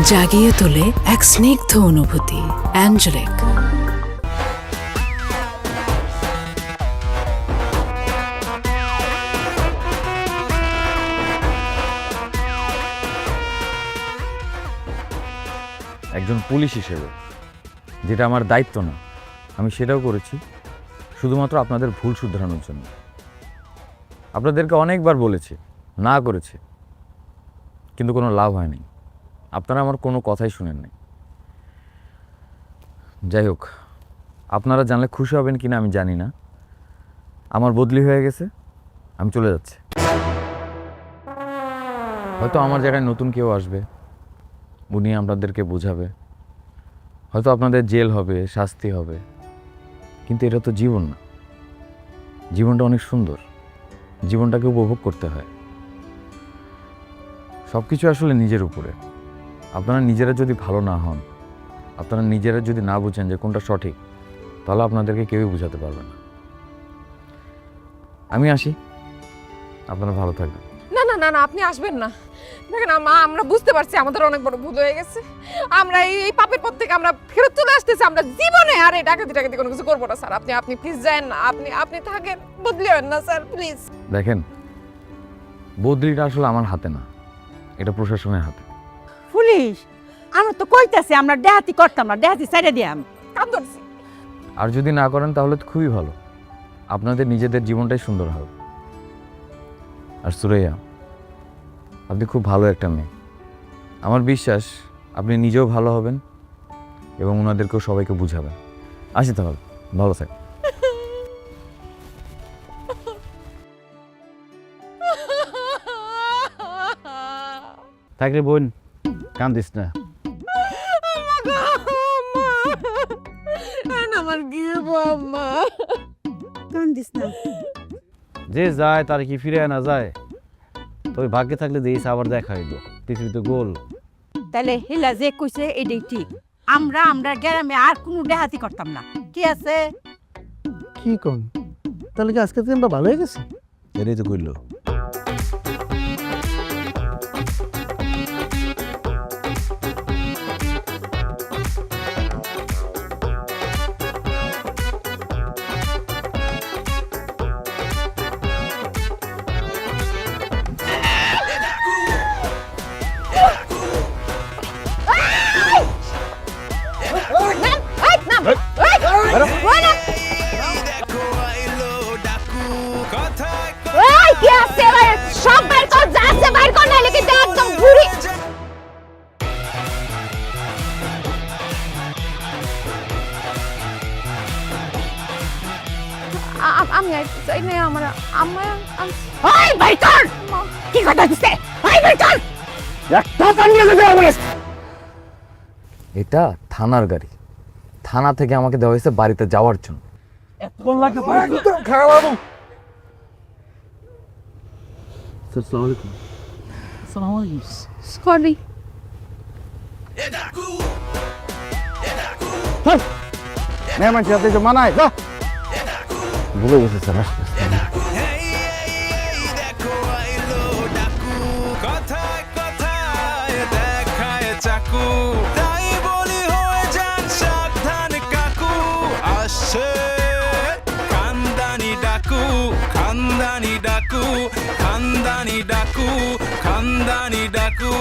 [SPEAKER 1] জাগিয়ে তোলে এক স্নিগ্ধ অনুভূতি। অ্যাঞ্জেলিক।
[SPEAKER 9] একজন পুলিশ হিসেবে যেটা আমার দায়িত্ব না, আমি সেটাও করেছি শুধুমাত্র আপনাদের ভুল শুধরানোর জন্য। আপনাদেরকে অনেকবার বলেছি, না করেছি, কিন্তু কোনো লাভ হয়নি। আপনারা আমার কোনো কথাই শুনেন নাই। যাই হোক, আপনারা জানলে খুশি হবেন কিনা আমি জানি না, আমার বদলি হয়ে গেছে, আমি চলে যাচ্ছি। হয়তো আমার জায়গায় নতুন কেউ আসবে, উনি আপনাদেরকে বোঝাবে, হয়তো আপনাদের জেল হবে, শাস্তি হবে, কিন্তু এটা তো জীবন না। জীবনটা অনেক সুন্দর, জীবনটাকে উপভোগ করতে হয়। সব কিছু আসলে নিজের উপরে। আপনারা নিজেরা যদি ভালো না হন, আপনারা নিজেরা যদি না বুঝেন যে কোনটা সঠিক, তাহলে আপনাদেরকে কেউই বোঝাতে পারবে না। আমি আসি, আপনারা ভালো থাকবেন।
[SPEAKER 12] না না না না, আপনি আসবেন না। দেখেন মা, আমরা বুঝতে পারছি আমাদের অনেক বড় ভুল হয়ে গেছে। আমরা এই পাপের পথ থেকে আমরা ফেরত চলে আসতেছি। আমরা জীবনে আর এই ডাকাতি টাকাতি কোনো কিছু করবো না স্যার। আপনি প্লিজ যান না, আপনি থাকেন, বদলে হবেন না স্যার প্লিজ।
[SPEAKER 9] দেখেন, বদলিটা আসলে আমার হাতে না, এটা প্রশাসনের হাতে।
[SPEAKER 5] পুলিশ আমরা তো কইতাছি আমরা ডাকাতি করতাম না, ডাকাতি ছাইড়া দিয়াম।
[SPEAKER 12] কাম ধরছি।
[SPEAKER 9] আর যদি না করেন তাহলে তো খুবই ভালো, আপনাদের নিজেদের জীবনটাই সুন্দর হবে। আর সুরাইয়া, আপনি খুব ভালো একটা মেয়ে। আমার বিশ্বাস আপনি নিজেও ভালো হবেন এবং ওনাদেরকেও সবাইকে বুঝাবেন। আসি তাহলে, ভালো থাক।
[SPEAKER 3] থাক রে বোন, কান্দিস না।
[SPEAKER 5] আমার কি আম্মা কান্দিস না।
[SPEAKER 3] যে যায় তার কি ফিরে না যায়? তবে ভাগ্যে থাকলে দিস আবার দেখা হইব। পৃথিবীতে গোল।
[SPEAKER 5] তাহলে হিলা যে কইছে এটাই ঠিক। আমরা গ্রামে আর কোনো দেহাতি করতাম না, কি আছে?
[SPEAKER 2] কি কোন তাহলে কি আজকে দিন ভালো হয়ে গেছে?
[SPEAKER 3] এটাই তো কইলো।
[SPEAKER 8] ওই কি আছে এবার সব বাইর কর, যা আছে বাইর কর, নাহলে কিন্তু একদম ঘুরি। আমি চাই না আমার আম্মা।
[SPEAKER 5] ওই ভাই কর, কি কথা দিছে? ওই ভাই কর,
[SPEAKER 3] একটা কান্দিয়ে যেতে হবে।
[SPEAKER 9] এটা থানার গাড়ি, থানা থেকে আমাকে দেওয়া হয়েছে বাড়িতে যাওয়ার জন্য।
[SPEAKER 8] সরি।
[SPEAKER 3] মেহমান সাথে যে মানায় যা। ভুলে গেছে স্যার।
[SPEAKER 6] কথায় কথায় দেখায় চাকু, তাই বলি হয়ে যান সাবধান কাকু। আসছে খানদানি ডাকু, খানদানি ডাকু, খানদানি ডাকু, খানদানি ডাকু।